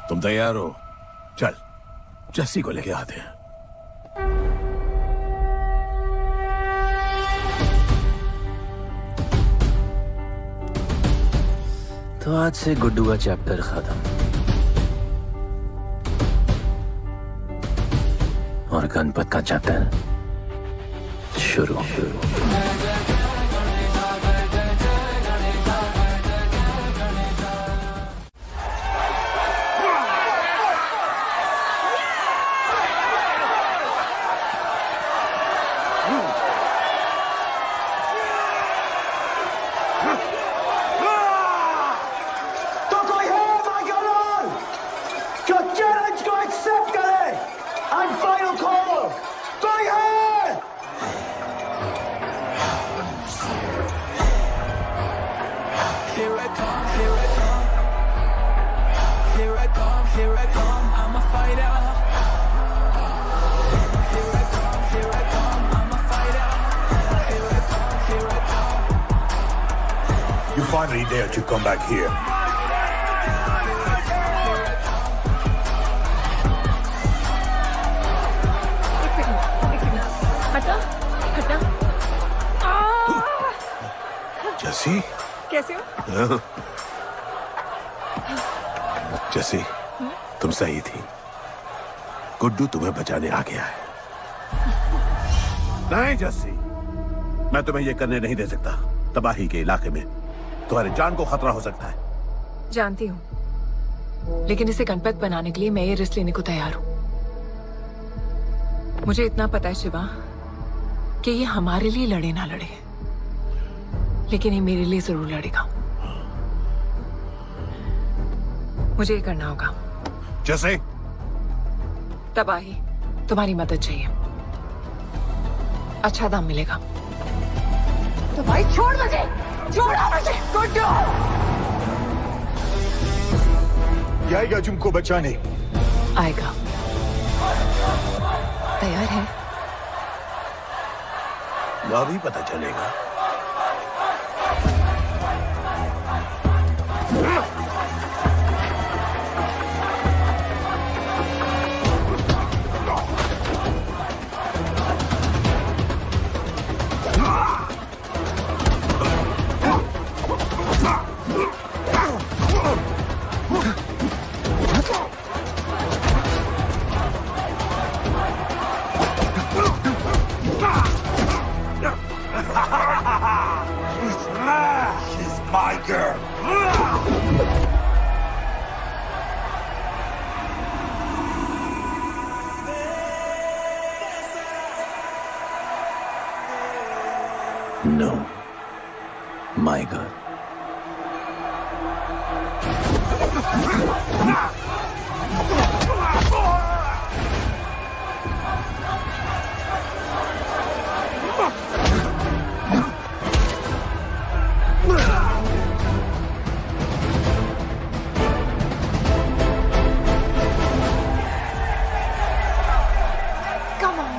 तुम तैयार हो? चल जस्सी को लेके आते हैं। तो आज से गुड्डू का चैप्टर खत्म और गणपत का चैप्टर शुरू। You finally dare to come back here. हटा हटा। जस्सी कैसे हो? जस्सी तुम सही थी, गुड्डू तुम्हें बचाने आ गया है। नहीं जस्सी, मैं तुम्हें यह करने नहीं दे सकता। तबाही के इलाके में तुम्हारी जान को खतरा हो सकता है। जानती हूँ, लेकिन इसे गणपत बनाने के लिए मैं ये रिस्क लेने को तैयार हूं। मुझे इतना पता है शिवा कि ये हमारे लिए लड़े ना लड़े, लेकिन ये मेरे लिए जरूर लड़ेगा। मुझे ये करना होगा। जैसे तबाही, तुम्हारी मदद चाहिए। अच्छा दाम मिलेगा। तो भाई छोड़ मुझे, छोड़ो मुझे, गुड्डू। आएगा तुमको बचाने। आएगा। तैयार है? अभी पता चलेगा। She's my girl. No, my girl. Come on.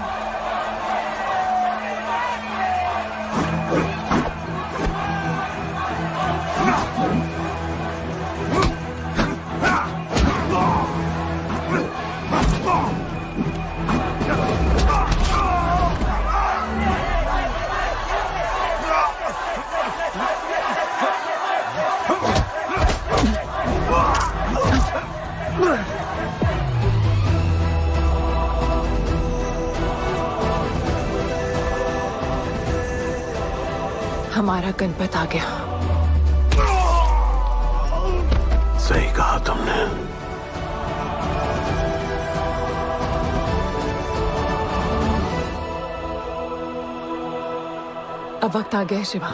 हमारा गणपत आ गया। सही कहा तुमने। अब वक्त आ गया है शिवा,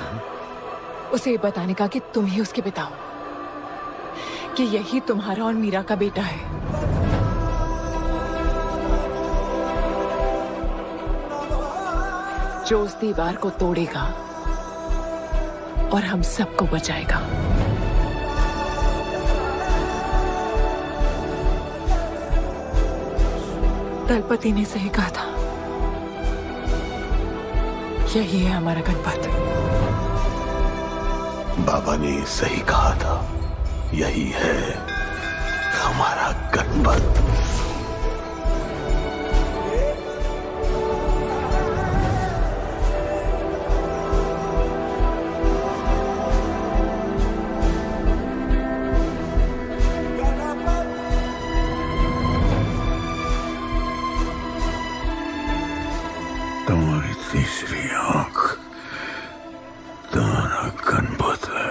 उसे ये बताने का कि तुम ही उसके पिता हो, कि यही तुम्हारा और मीरा का बेटा है। जो उस दीवार को तोड़ेगा और हम सबको बचाएगा। दलपति ने सही कहा था, यही है हमारा गणपत। बाबा ने सही कहा था, यही है हमारा गणपत। तुम्हारी तीसरी आंख तुम्हारा गणपत है।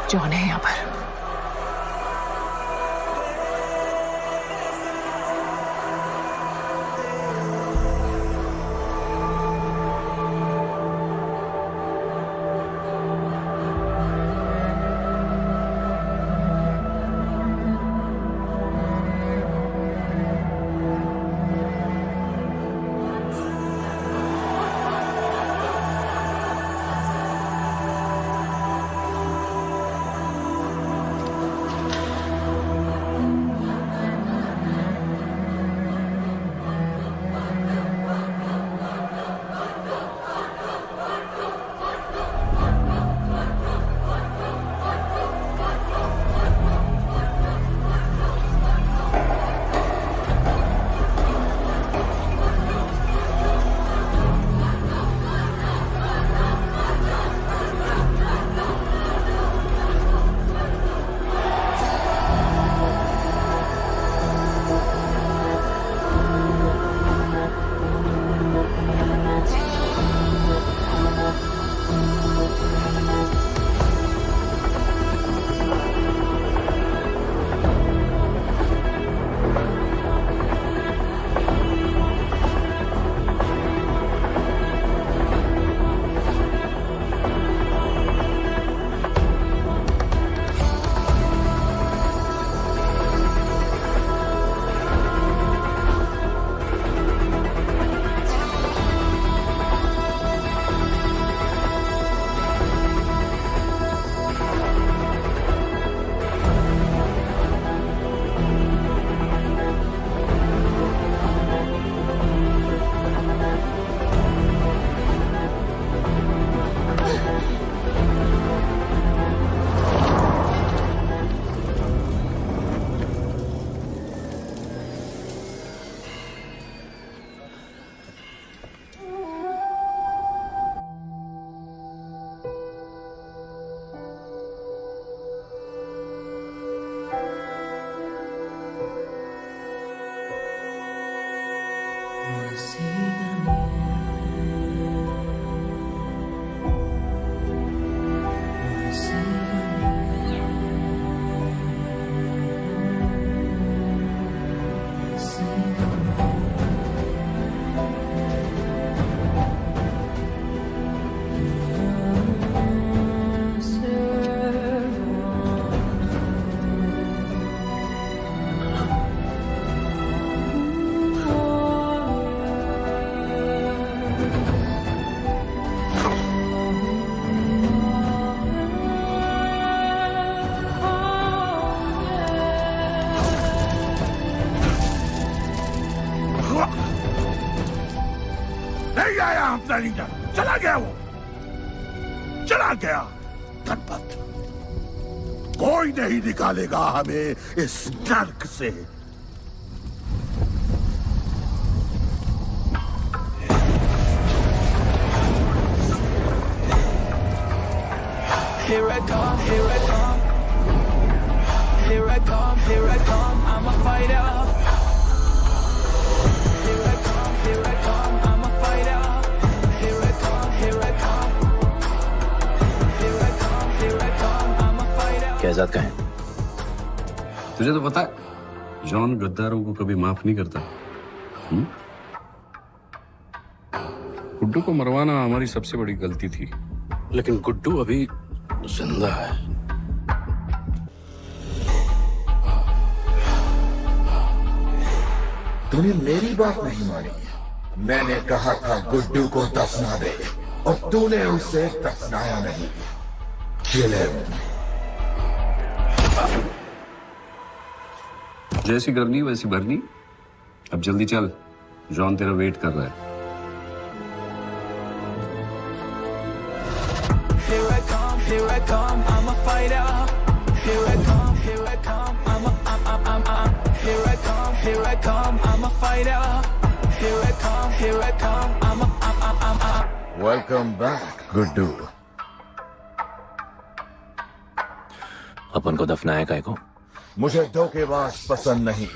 जॉन है यहाँ पर। नहीं आया अपना लीडर, चला गया वो, चला गया। गणपत, कोई नहीं निकालेगा हमें इस नर्क से। Here I come, here I come. Here I come, here I come. I'm a fighter. Here I come, here I come. I'm a fighter. Here I come, here I come. Here I come, here I come. I'm a fighter. Kaizad का है? तुझे तो पता है, John गद्दारों को कभी माफ नहीं करता। गुड्डू को मरवाना हमारी सबसे बड़ी गलती थी, लेकिन गुड्डू अभी जिंदा है। तूने मेरी बात नहीं मानी। मैंने कहा था गुड्डू को दफना दे और तूने उसे दफनाया नहीं। Kill him. जैसी करनी वैसी भरनी। अब जल्दी चल, जॉन तेरा वेट कर रहा है। Here I come, I'm a fighter. Here I come, here I come, I'm here I come, here I come, I'm a fighter. Here I come, here I come, I'm Welcome back, Guddu. अपन को दफनाया काय को? मुझे धोखेबाज पसंद नहीं।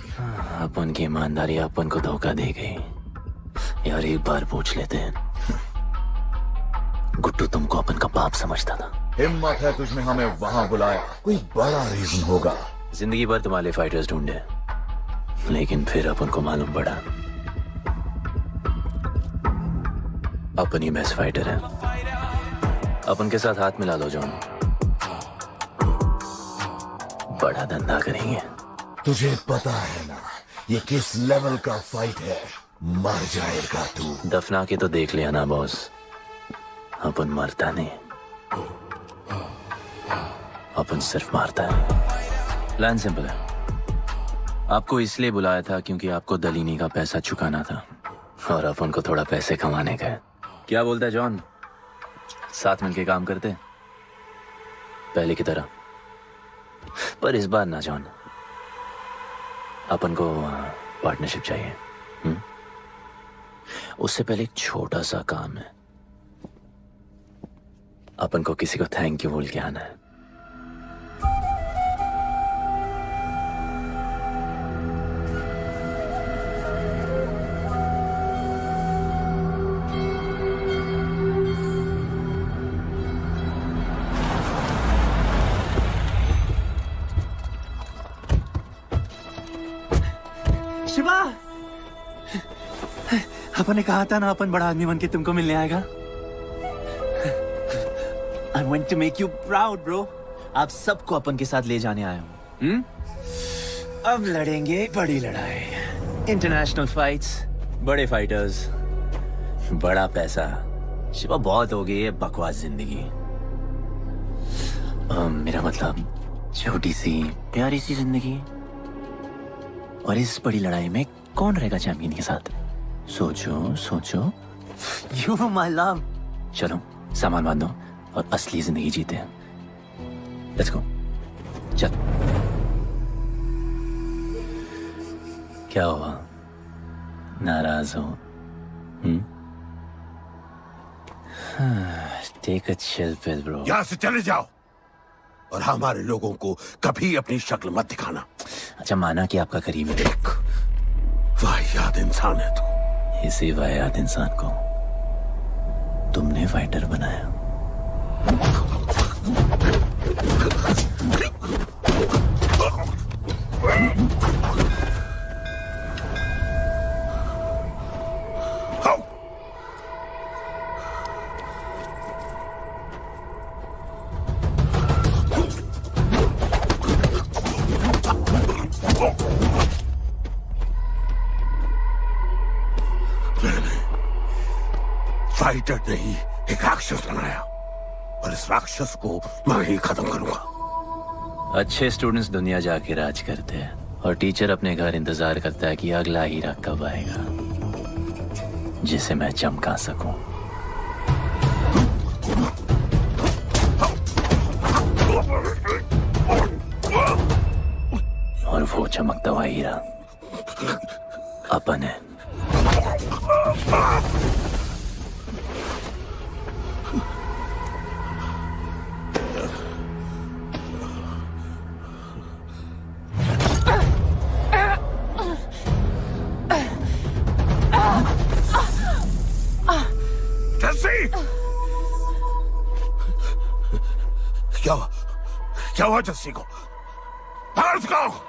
अपन की ईमानदारी अपन को धोखा दे गई। यार एक बार पूछ लेते हैं, गुड्डू तुमको अपन का बाप समझता था। हिम्मत है तुझमें हमें वहां बुलाया, कोई बड़ा रीजन होगा। जिंदगी भर तुम्हारे फाइटर्स ढूंढे, लेकिन फिर अपन को मालूम पड़ा अपन ही बेस्ट फाइटर है। अपन के साथ हाथ मिला लो जॉन, बड़ा धंधा करेंगे। तुझे पता है ना ये किस लेवल का फाइट है? मर जाएगा तू। दफना के तो देख लिया ना बॉस, अपन मरता नहीं, अपन सिर्फ मारता है। प्लान सिंपल है, आपको इसलिए बुलाया था क्योंकि आपको दलीनी का पैसा चुकाना था और अपन को थोड़ा पैसे कमाने का है। क्या बोलता है जॉन, साथ मिलके काम करते पहले की तरह? पर इस बार ना जॉन, अपन को पार्टनरशिप चाहिए। उससे पहले एक छोटा सा काम है, अपन को किसी को थैंक यू बोल के आना है। शिवा, अपन ने कहा था ना अपन बड़ा आदमी बन के तुमको मिलने आएगा। I want to make you proud, bro. आप सबको अपन के साथ ले जाने आया हूँ। अब लड़ेंगे बड़ी लड़ाई, इंटरनेशनल फाइट्स, बड़े फाइटर्स, बड़ा पैसा। शिवा बहुत हो गई है बकवास जिंदगी। मेरा मतलब छोटी सी प्यारी सी जिंदगी, और इस बड़ी लड़ाई में कौन रहेगा चैंपियन के साथ? सोचो सोचो। You my love। चलो सामान बांधो और असली जिंदगी जीते हैं। Let's go। चल। क्या हुआ, नाराज हो? Take a chill pill, bro। यहाँ से चले जाओ और हमारे लोगों को कभी अपनी शक्ल मत दिखाना। अच्छा माना कि आपका करीब है। वाहियात इंसान है तू। इसी वाहियात इंसान को तुमने फाइटर बनाया। फाइटर नहीं, एक राक्षस बनाया और इस राक्षस को मैं ही खत्म करूंगा। अच्छे स्टूडेंट्स दुनिया जाके राज करते हैं और टीचर अपने घर इंतजार करता है कि अगला हीरा कब आएगा जिसे मैं चमका सकूं। और वो चमकता हुआ हीरा अपन है। क्या हुआ जस्सी को? पकड़ उसको!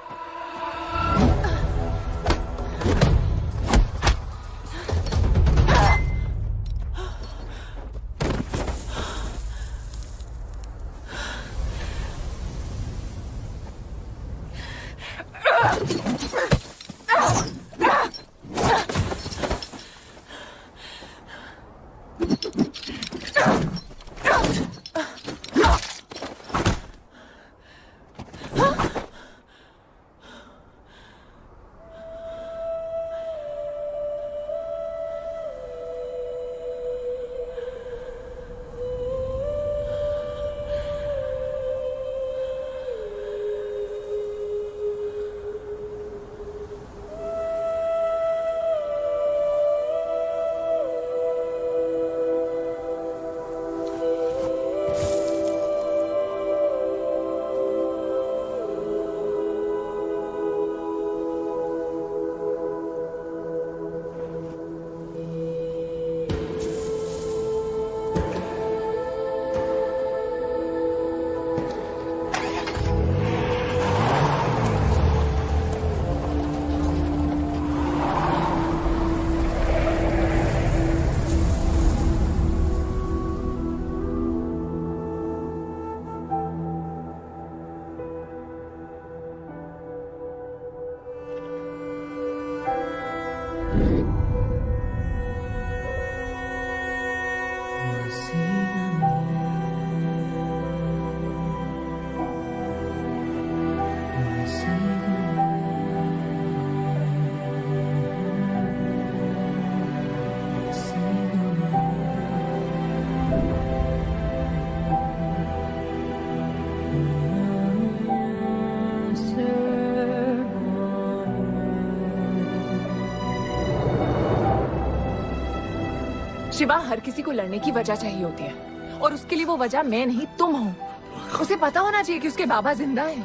शिवा, हर किसी को लड़ने की वजह चाहिए होती है और उसके लिए वो वजह मैं नहीं तुम हो। उसे पता होना चाहिए कि उसके बाबा जिंदा है,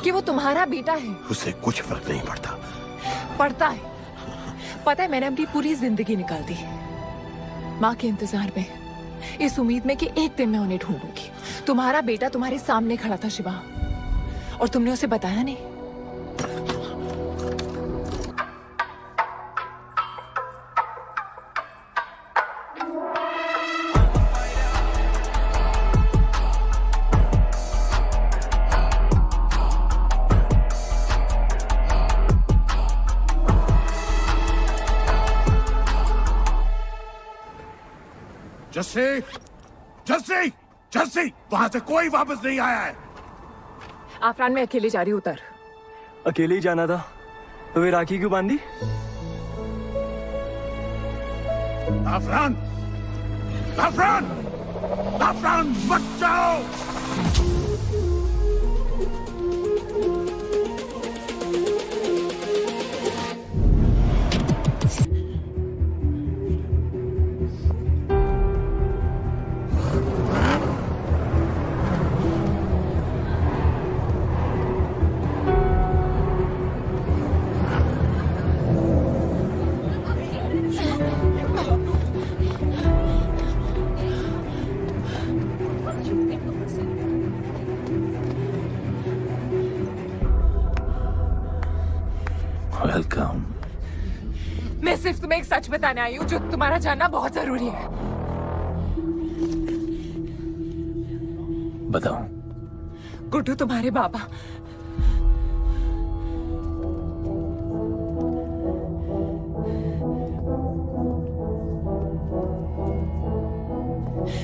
कि वो तुम्हारा बेटा है। उसे कुछ फर्क नहीं पड़ता। पड़ता है। पता है, मैंने अपनी पूरी जिंदगी निकाल दी माँ के इंतजार में, इस उम्मीद में कि एक दिन मैं उन्हें ढूंढूंगी। तुम्हारा बेटा तुम्हारे सामने खड़ा था शिवा, और तुमने उसे बताया नहीं। जस्सी, जस्सी, जस्सी, वहां से कोई वापस नहीं आया है। आफरान, मैं अकेले जा रही हूँ। उतर। अकेले ही जाना था तो वे राखी क्यों बांधी? आफरान, आफरान, आफरान, मत जाओ। वेलकम। मैं सिर्फ तुम्हें एक सच बताने आई हूँ जो तुम्हारा जानना बहुत जरूरी है। बताओ। गुड्डू तुम्हारे बाबा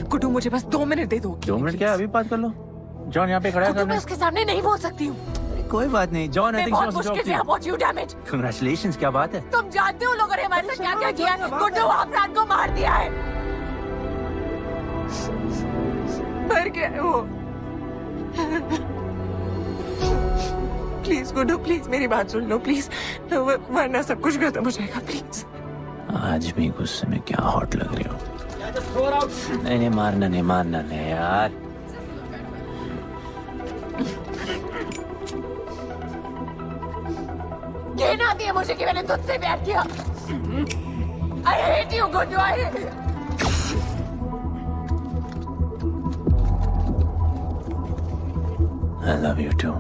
गुड्डू, मुझे बस 2 मिनट दे दो। 2 मिनट क्या, अभी बात कर लो। जॉन यहाँ पे खड़ा है। मैं उसके सामने नहीं बोल सकती हूँ। कोई बात नहीं जॉन, मैं बहुत मुश्किल say about you, damn it. Congratulations, क्या बात है? तुम जानते हो लोगों ने हमारे साथ क्या क्या किया है? गुड्डू आफरान को मार दिया है। मर गया है वो। प्लीज गुड्डू, प्लीज मेरी बात सुन लो प्लीज, वरना सब कुछ खत्म हो जाएगा प्लीज। आज भी गुस्से में क्या हॉट लग रही हो। नहीं मारना नहीं यार। घिन आती है मुझे कि मैंने तुझसे प्यार किया। I hate you, Guddu, I hate you. I love you too.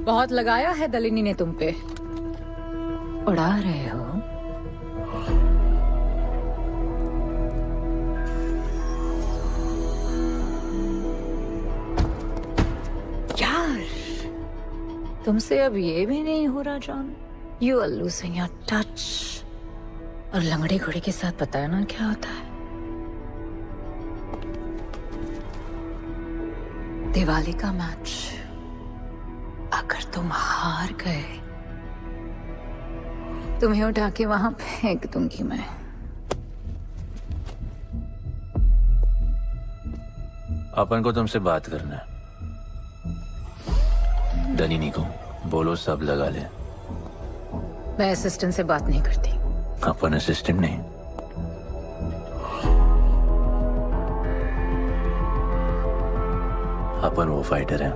बहुत लगाया है दलिनी ने तुम पे। उड़ा रहे हो। यार तुमसे अब ये भी नहीं हो रहा John. You are losing your touch. और लंगड़े घोड़े के साथ पता है ना क्या होता है? दिवाली का मैच अगर तुम हार गए, तुम्हें उठा के वहां फेंक दूंगी मैं। अपन को तुमसे बात करना है। दलिनी को बोलो सब लगा ले। मैं असिस्टेंट से बात नहीं करती। अपन असिस्टेंट नहीं, अपन वो फाइटर है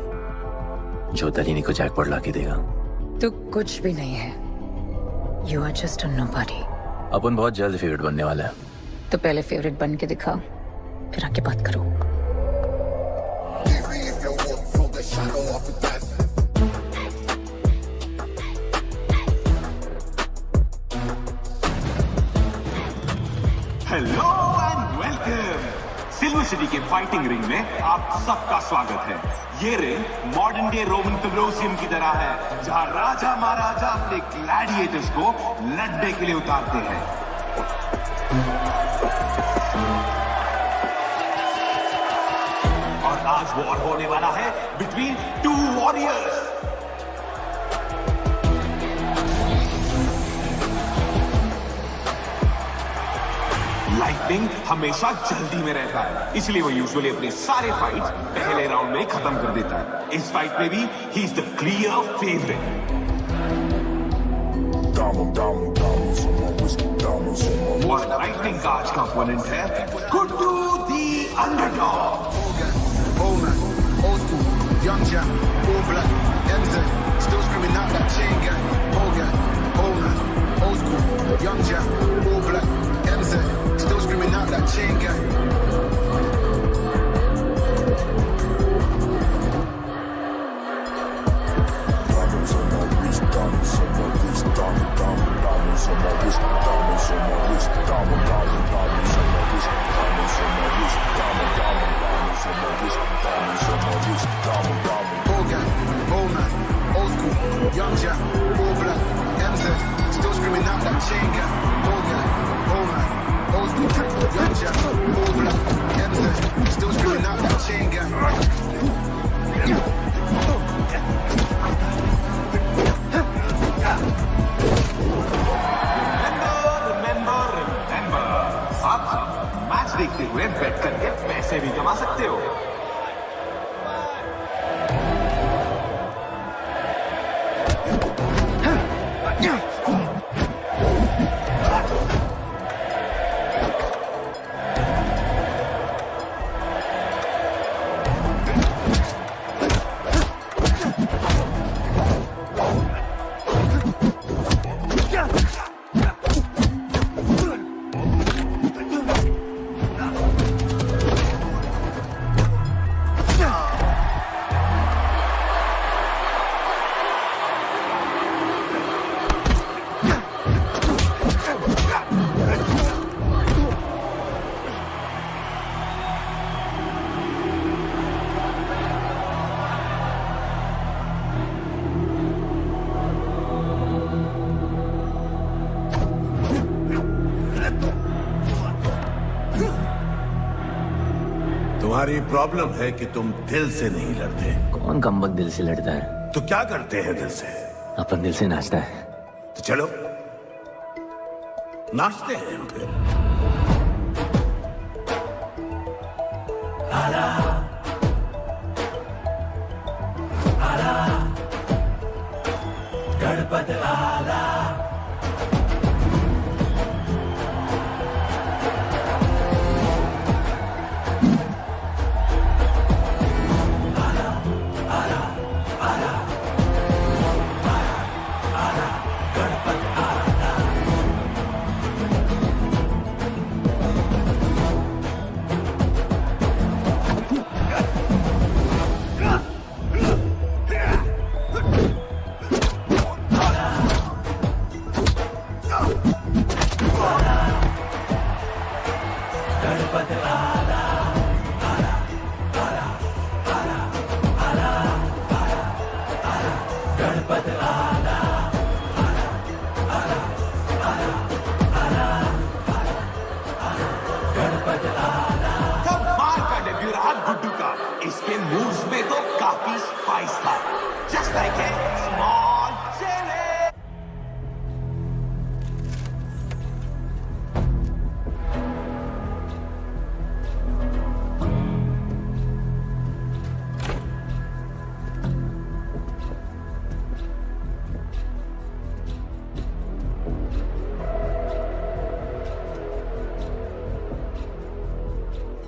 जो दलिनी को जैकपॉट लाके देगा। तू कुछ भी नहीं है। You are just a nobody. अपन बहुत जल्द फेवरेट बनने वाला है। तो पहले फेवरेट बन के दिखाओ, फिर आके बात करो। Hello and welcome. Silver city के फाइटिंग रिंग में आप सबका स्वागत है। ये ring modern day Roman Colosseum की तरह है, जहां राजा महाराजा अपने ग्लैडिएटर्स को लड़ने के लिए उतारते हैं। और आज वॉर होने वाला है बिटवीन 2 वॉरियर्स। लाइटनिंग हमेशा जल्दी में रहता है, इसलिए वो यूजुअली अपने सारे फाइट्स पहले राउंड में ही खत्म कर देता है। इस फाइट में भी he is the clear favourite. और लाइटनिंग का आज का ओपोनेंट है गुड्डू दी underdog. Young Jack, all black, MZ, still screaming out that chain gang. Old school, young Jack, all black, MZ, still screaming out that chain gang. Diamonds on my wrist, diamonds on my wrist, diamonds on my wrist, diamonds on my wrist, diamonds on my wrist, diamonds on my wrist, diamonds on my wrist, all gang, all night, old school, young Jack, all black, MZ, still screaming out that chain gang. All gang, all night, old school, young Jack, all black, MZ, still screaming out that chain gang. Remember, आप match देखते हुए बेट करके पैसे भी कमा सकते हो। तुम्हारी प्रॉब्लम है कि तुम दिल से नहीं लड़ते। कौन कमबख्त दिल से लड़ता है? तो क्या करते हैं दिल से? अपन दिल से नाचता है। तो चलो नाचते हैं हम फिर। गणपत आला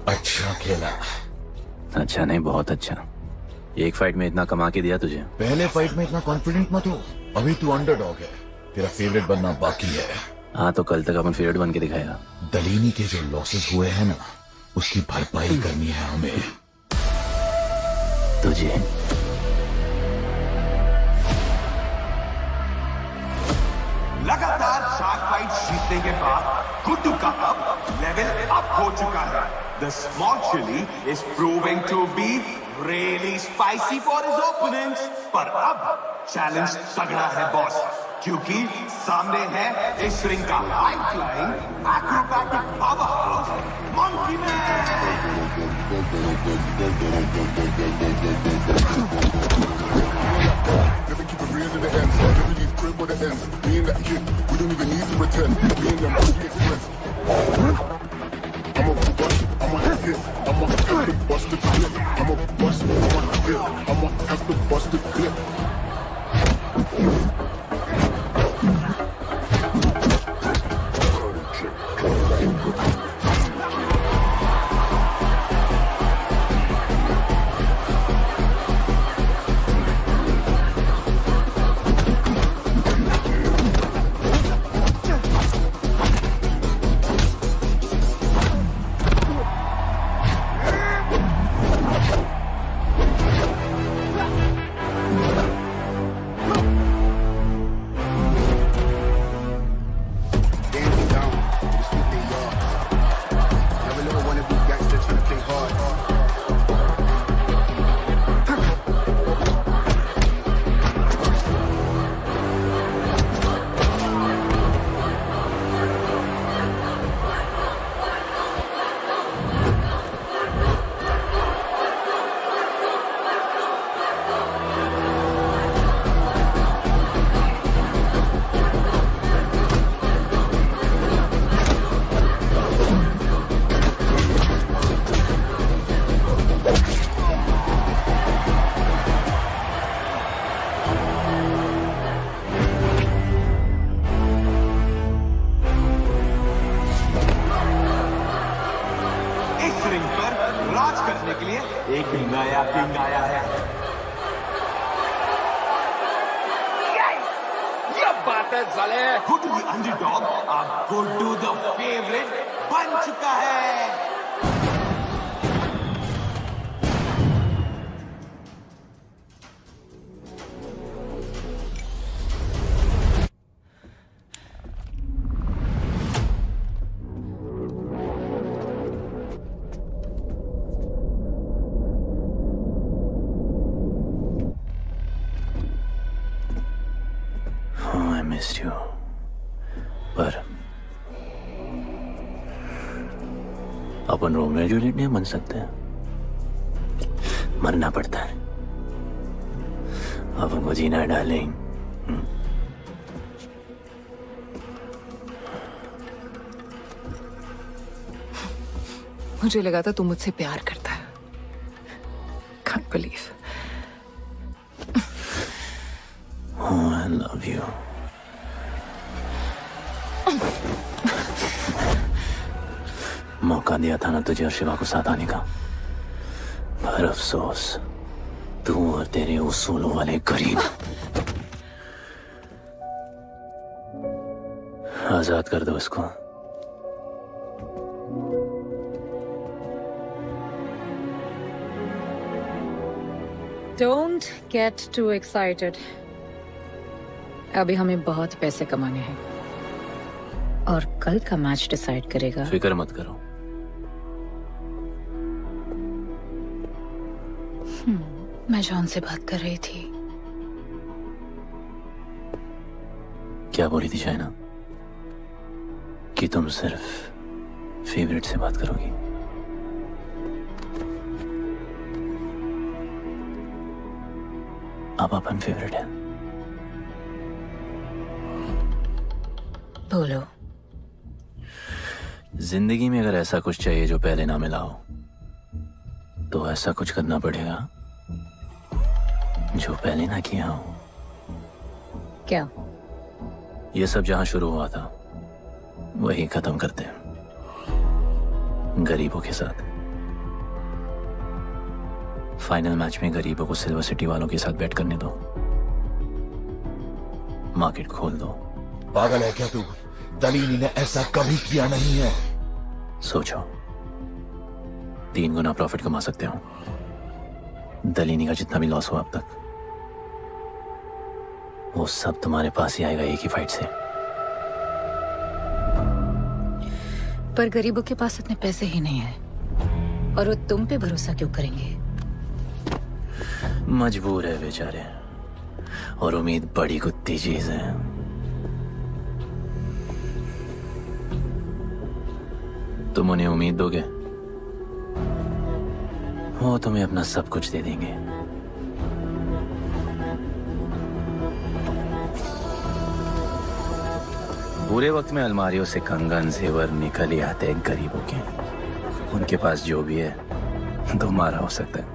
अच्छा खेला। अच्छा नहीं, बहुत अच्छा। एक फाइट में इतना कमा के दिया तुझे। पहले फाइट में इतना कॉन्फिडेंट मत हो, अभी तू अंडरडॉग है, तेरा फेवरेट बनना बाकी है। हाँ तो कल तक अपन फेवरेट बन के दिखाएगा। दलीनी के जो लॉसेस हुए हैं ना, उसकी भरपाई करनी है हमें। तुझे लगातार 4 फाइट जीतने के बाद गुड्डू का अब लेवल अप हो चुका है। The small chili is proving to be really spicy for his opponents. पर अब चैलेंज तगड़ा है बॉस, क्योंकि सामने है इस रिंग का high flying acrobatic powerhouse monkey I'ma have to bust the clip. I'ma bust one clip. I'ma have to bust the clip. एक नया किंग आया है। ये बात है साले। गुड्डू द अंडरडॉग अब गुड्डू द फेवरेट बन चुका है। missed you. पर अपन रोमियो जूलियट नहीं बन सकते। मरना पड़ता है। अब उनको जीना है डार्लिंग। मुझे लगा था तू मुझसे प्यार करता है। Can't believe। Oh, I love you। मौका दिया था ना तुझे और शिवा को साथ आने का, पर अफसोस तू और तेरे उसूलों वाले गरीब। आजाद कर दो इसको। Don't get too excited। अभी हमें बहुत पैसे कमाने हैं और कल का मैच डिसाइड करेगा। फिक्र मत करो। मैं जॉन से बात कर रही थी। क्या बोली थी शाइना? कि तुम सिर्फ फेवरेट से बात करोगी। अब अपन फेवरेट है। बोलो। जिंदगी में अगर ऐसा कुछ चाहिए जो पहले ना मिला हो, तो ऐसा कुछ करना पड़ेगा जो पहले ना किया हो। क्या? ये सब जहां शुरू हुआ था वही खत्म करते हैं, गरीबों के साथ। फाइनल मैच में गरीबों को सिल्वर सिटी वालों के साथ बैट करने दो, मार्केट खोल दो। पागल है क्या तू? दलीनी ने ऐसा कभी किया नहीं है। सोचो, 3 गुना प्रॉफिट कमा सकते हो। दलीनी का जितना भी लॉस हुआ अब तक, वो सब तुम्हारे पास ही आएगा एक ही फाइट से। पर गरीबों के पास इतने पैसे ही नहीं है, और वो तुम पे भरोसा क्यों करेंगे? मजबूर है बेचारे, और उम्मीद बड़ी कुत्ती चीज है। तुम उन्हें उम्मीद दोगे, वो तुम्हें अपना सब कुछ दे देंगे। बुरे वक्त में अलमारियों से कंगन जेवर निकल ही आते हैं गरीबों के। उनके पास जो भी है तुम्हारा हो सकता है।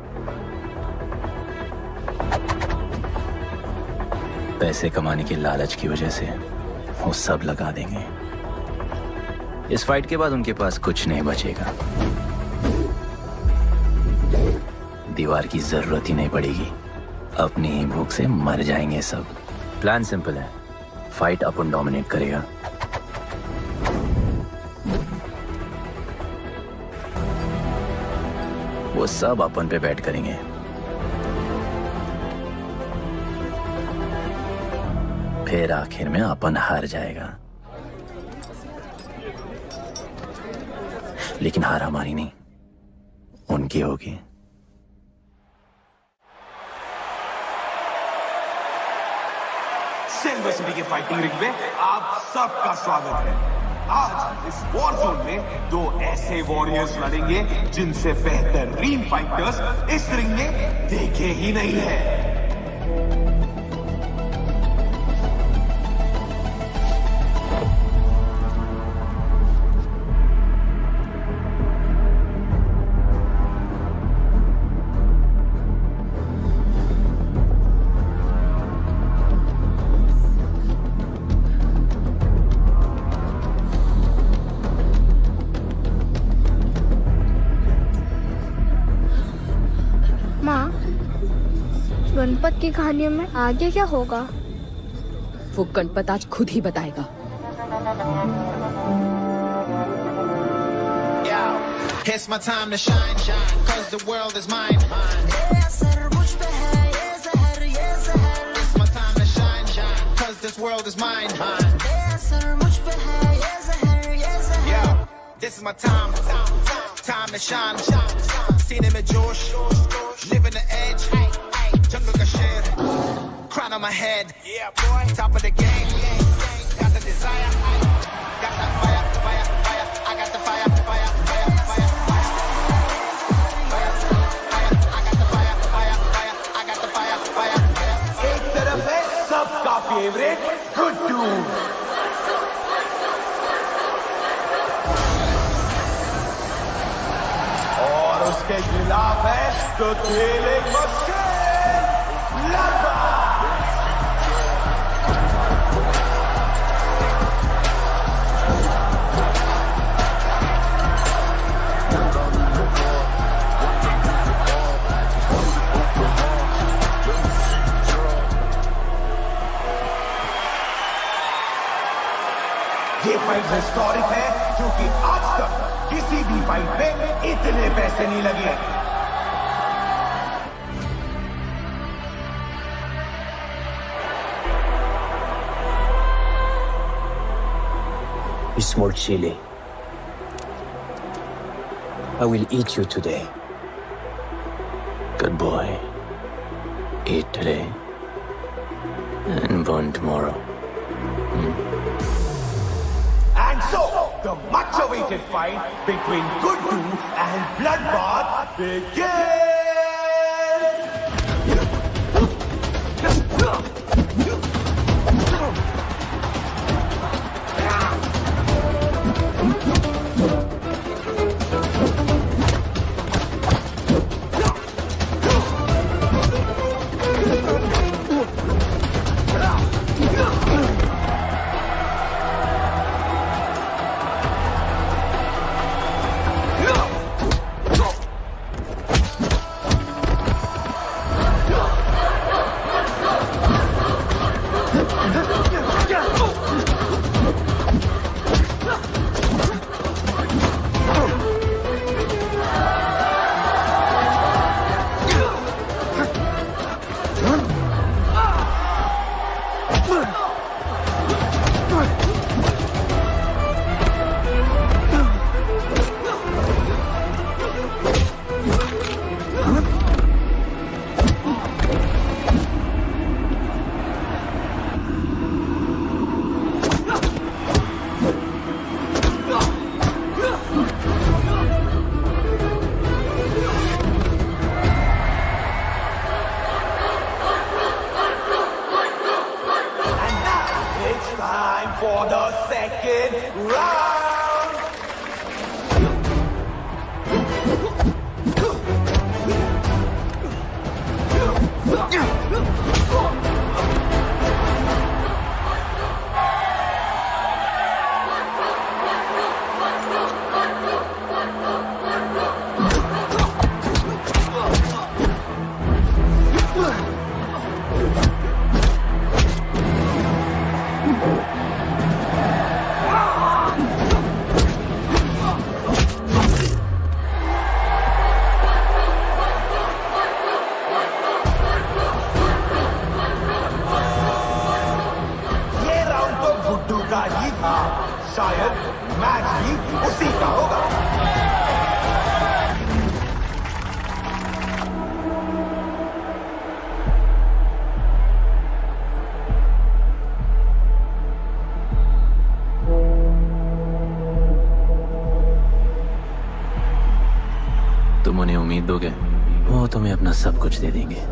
पैसे कमाने की लालच की वजह से वो सब लगा देंगे। इस फाइट के बाद उनके पास कुछ नहीं बचेगा। दीवार की जरूरत ही नहीं पड़ेगी, अपनी ही भूख से मर जाएंगे सब। प्लान सिंपल है, फाइट अपन डोमिनेट करेगा। वो सब अपन पे बैट करेंगे। फिर आखिर में अपन हार जाएगा, लेकिन हार हमारी नहीं, उनकी होगी। सिल्वर सिटी के फाइटिंग रिंग में आप सबका स्वागत है। आज इस वॉर जोन में 2 ऐसे वॉरियर्स लड़ेंगे जिनसे बेहतरीन फाइटर्स इस रिंग में देखे ही नहीं है। गणपत की कहानियों में आगे क्या होगा? वो गणपत आज खुद ही बताएगा। It's my time to shine, shine, cause the world is mine. It's my time to shine, shine, cause this world is mine. Yo, this is my time, time to shine. Seen him at Josh, living the edge. Jungle ka sher, crown on my head. Yeah, boy, top of the game. Got the desire, got that fire, fire, fire. I got the fire, fire, fire, fire, fire. I got the fire, के खिलाफ है तो खेले machine लगा। ये fight historic है क्योंकि आज तक किसी भी फाइट में इतने पैसे नहीं लगे। Small chili. I will eat you today. Good boy. Eat today and burn tomorrow. And so, the much-awaited fight between Guddu and Bloodbath begins! For the second round. का ही था, शायद मैच भी उसी का होगा। तुम उन्हें उम्मीद दोगे, वो तुम्हें अपना सब कुछ दे देंगे।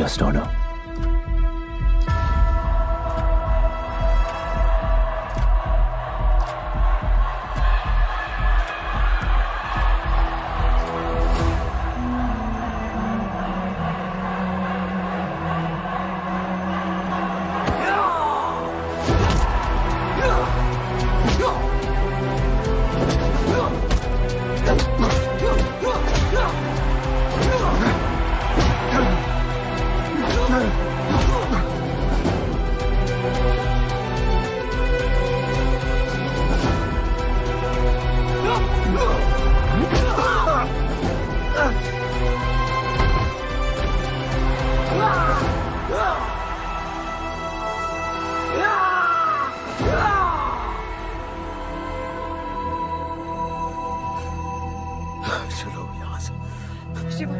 Just order. चलो यहाँ से। शिवा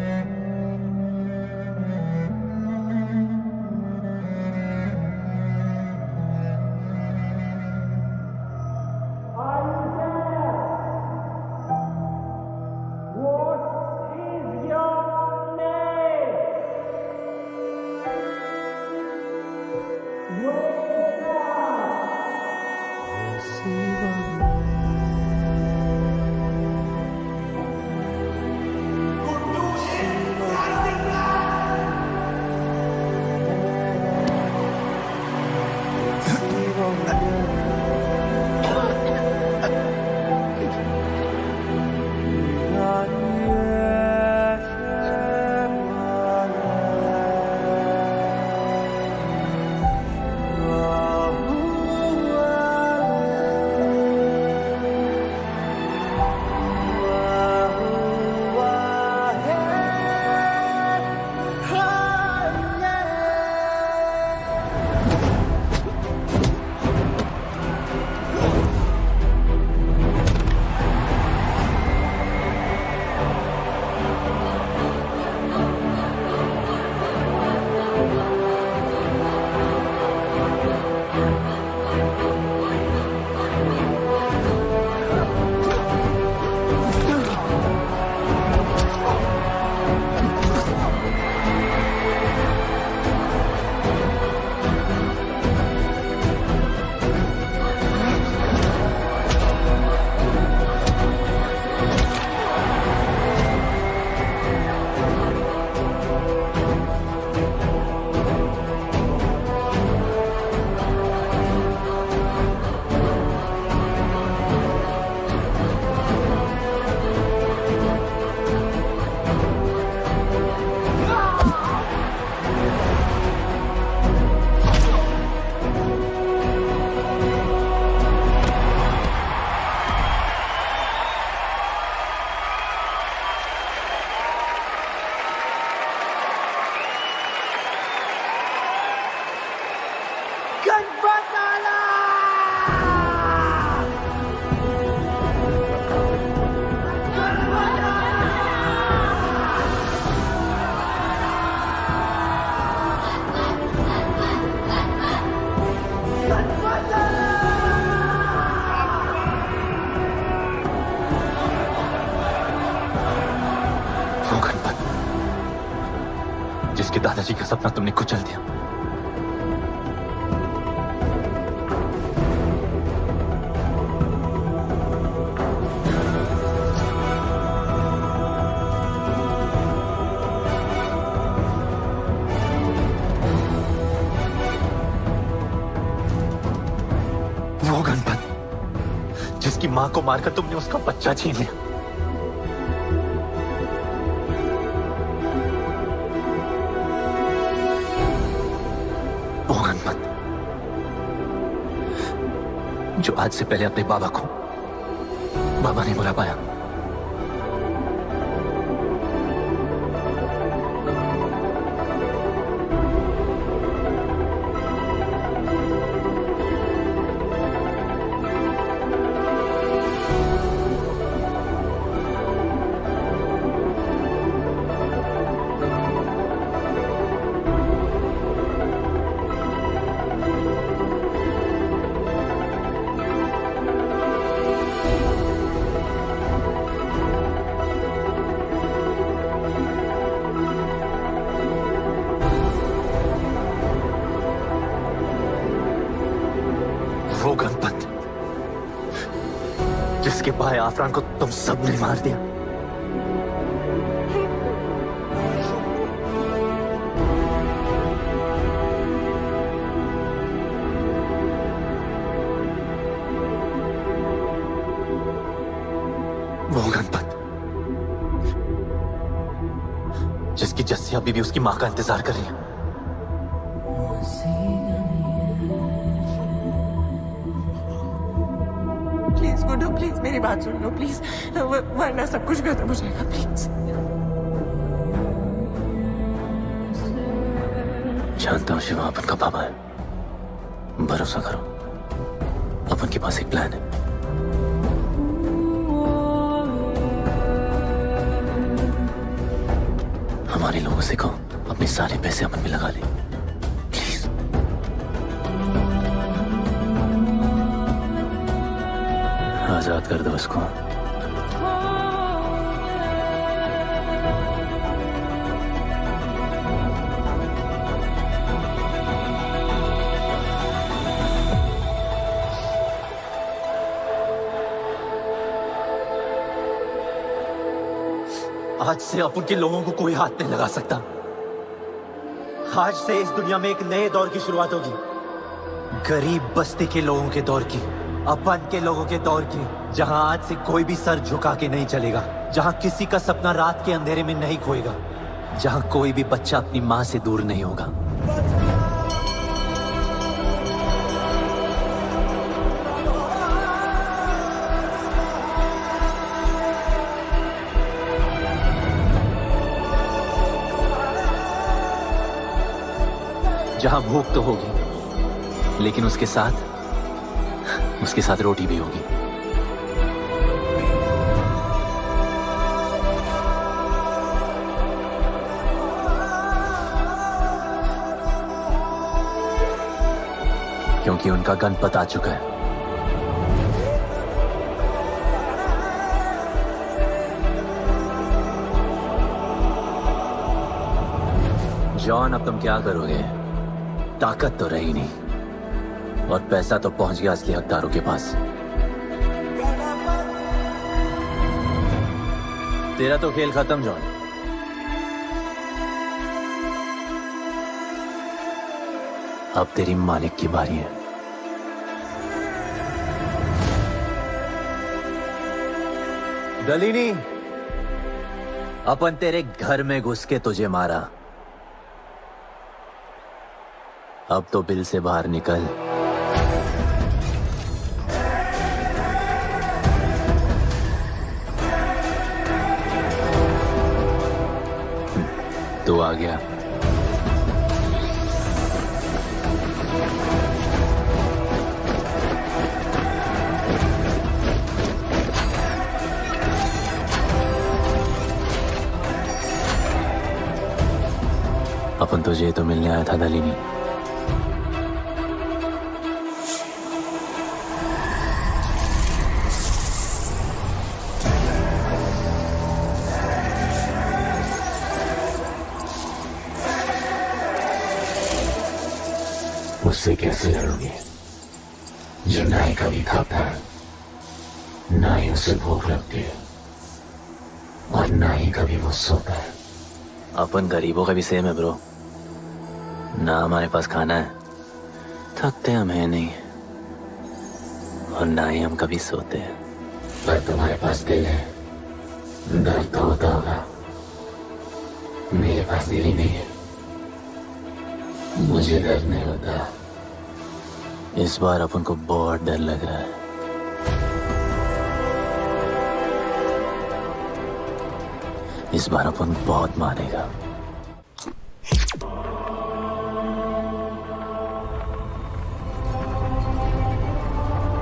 जिसके दादाजी का सपना तुमने कुचल दिया। वो गणपत जिसकी मां को मारकर तुमने उसका बच्चा छीन लिया। वो गणपत जो आज से पहले अपने बाबा को बाबा नहीं बुला पाया। वो गणपत जिसके भाई आफरान को तुम सब ने मार दिया। वो गणपत जिसकी जस्सिया बीबी उसकी मां का इंतजार कर रही है। प्लीज गुड्डू, प्लीज मेरी बात सुन लो प्लीज, वरना सब कुछ खत्म हो जाएगा प्लीज। जानता हूं शिवा अपन का पापा है, भरोसा करो, अपन के पास एक प्लान है। हमारे लोगों से कहो अपने सारे पैसे अपन में लगा ले प्लीज। आजाद कर दो उसको। आज से अपन के लोगों को कोई हाथ नहीं लगा सकता। आज से इस दुनिया में एक नए दौर की शुरुआत होगी, गरीब बस्ती के लोगों के दौर की, अपन के लोगों के दौर की, जहां आज से कोई भी सर झुका के नहीं चलेगा, जहां किसी का सपना रात के अंधेरे में नहीं खोएगा, जहां कोई भी बच्चा अपनी मां से दूर नहीं होगा। जहां भूख तो होगी, लेकिन उसके साथ रोटी भी होगी। क्योंकि उनका गणपत आ चुका है। जॉन, अब तुम क्या करोगे? ताकत तो रही नहीं और पैसा तो पहुंच गया असली हकदारों के पास। तेरा तो खेल खत्म जॉन। अब तेरी मालिक की बारी है। गलीनी, अपन तेरे घर में घुस के तुझे मारा, अब तो बिल से बाहर निकल। तू आ गया। अपन तुझे तो मिलने आया था दलीनी। उससे कैसे लड़ोगे जो ना ही कभी खाता है, ना ही उसे भूख लगती है और ना ही कभी वो सोता है। अपन गरीबों का भी सेम है ब्रो, ना हमारे पास खाना है, थकते हम है नहीं, और ना ही हम कभी सोते हैं। पर तुम्हारे पास दिल है, दर्द तो होता होगा। मेरे पास दिल ही नहीं है, मुझे दर्द नहीं होता। इस बार अपन को बहुत डर लग रहा है। इस बार अपन बहुत मारेगा।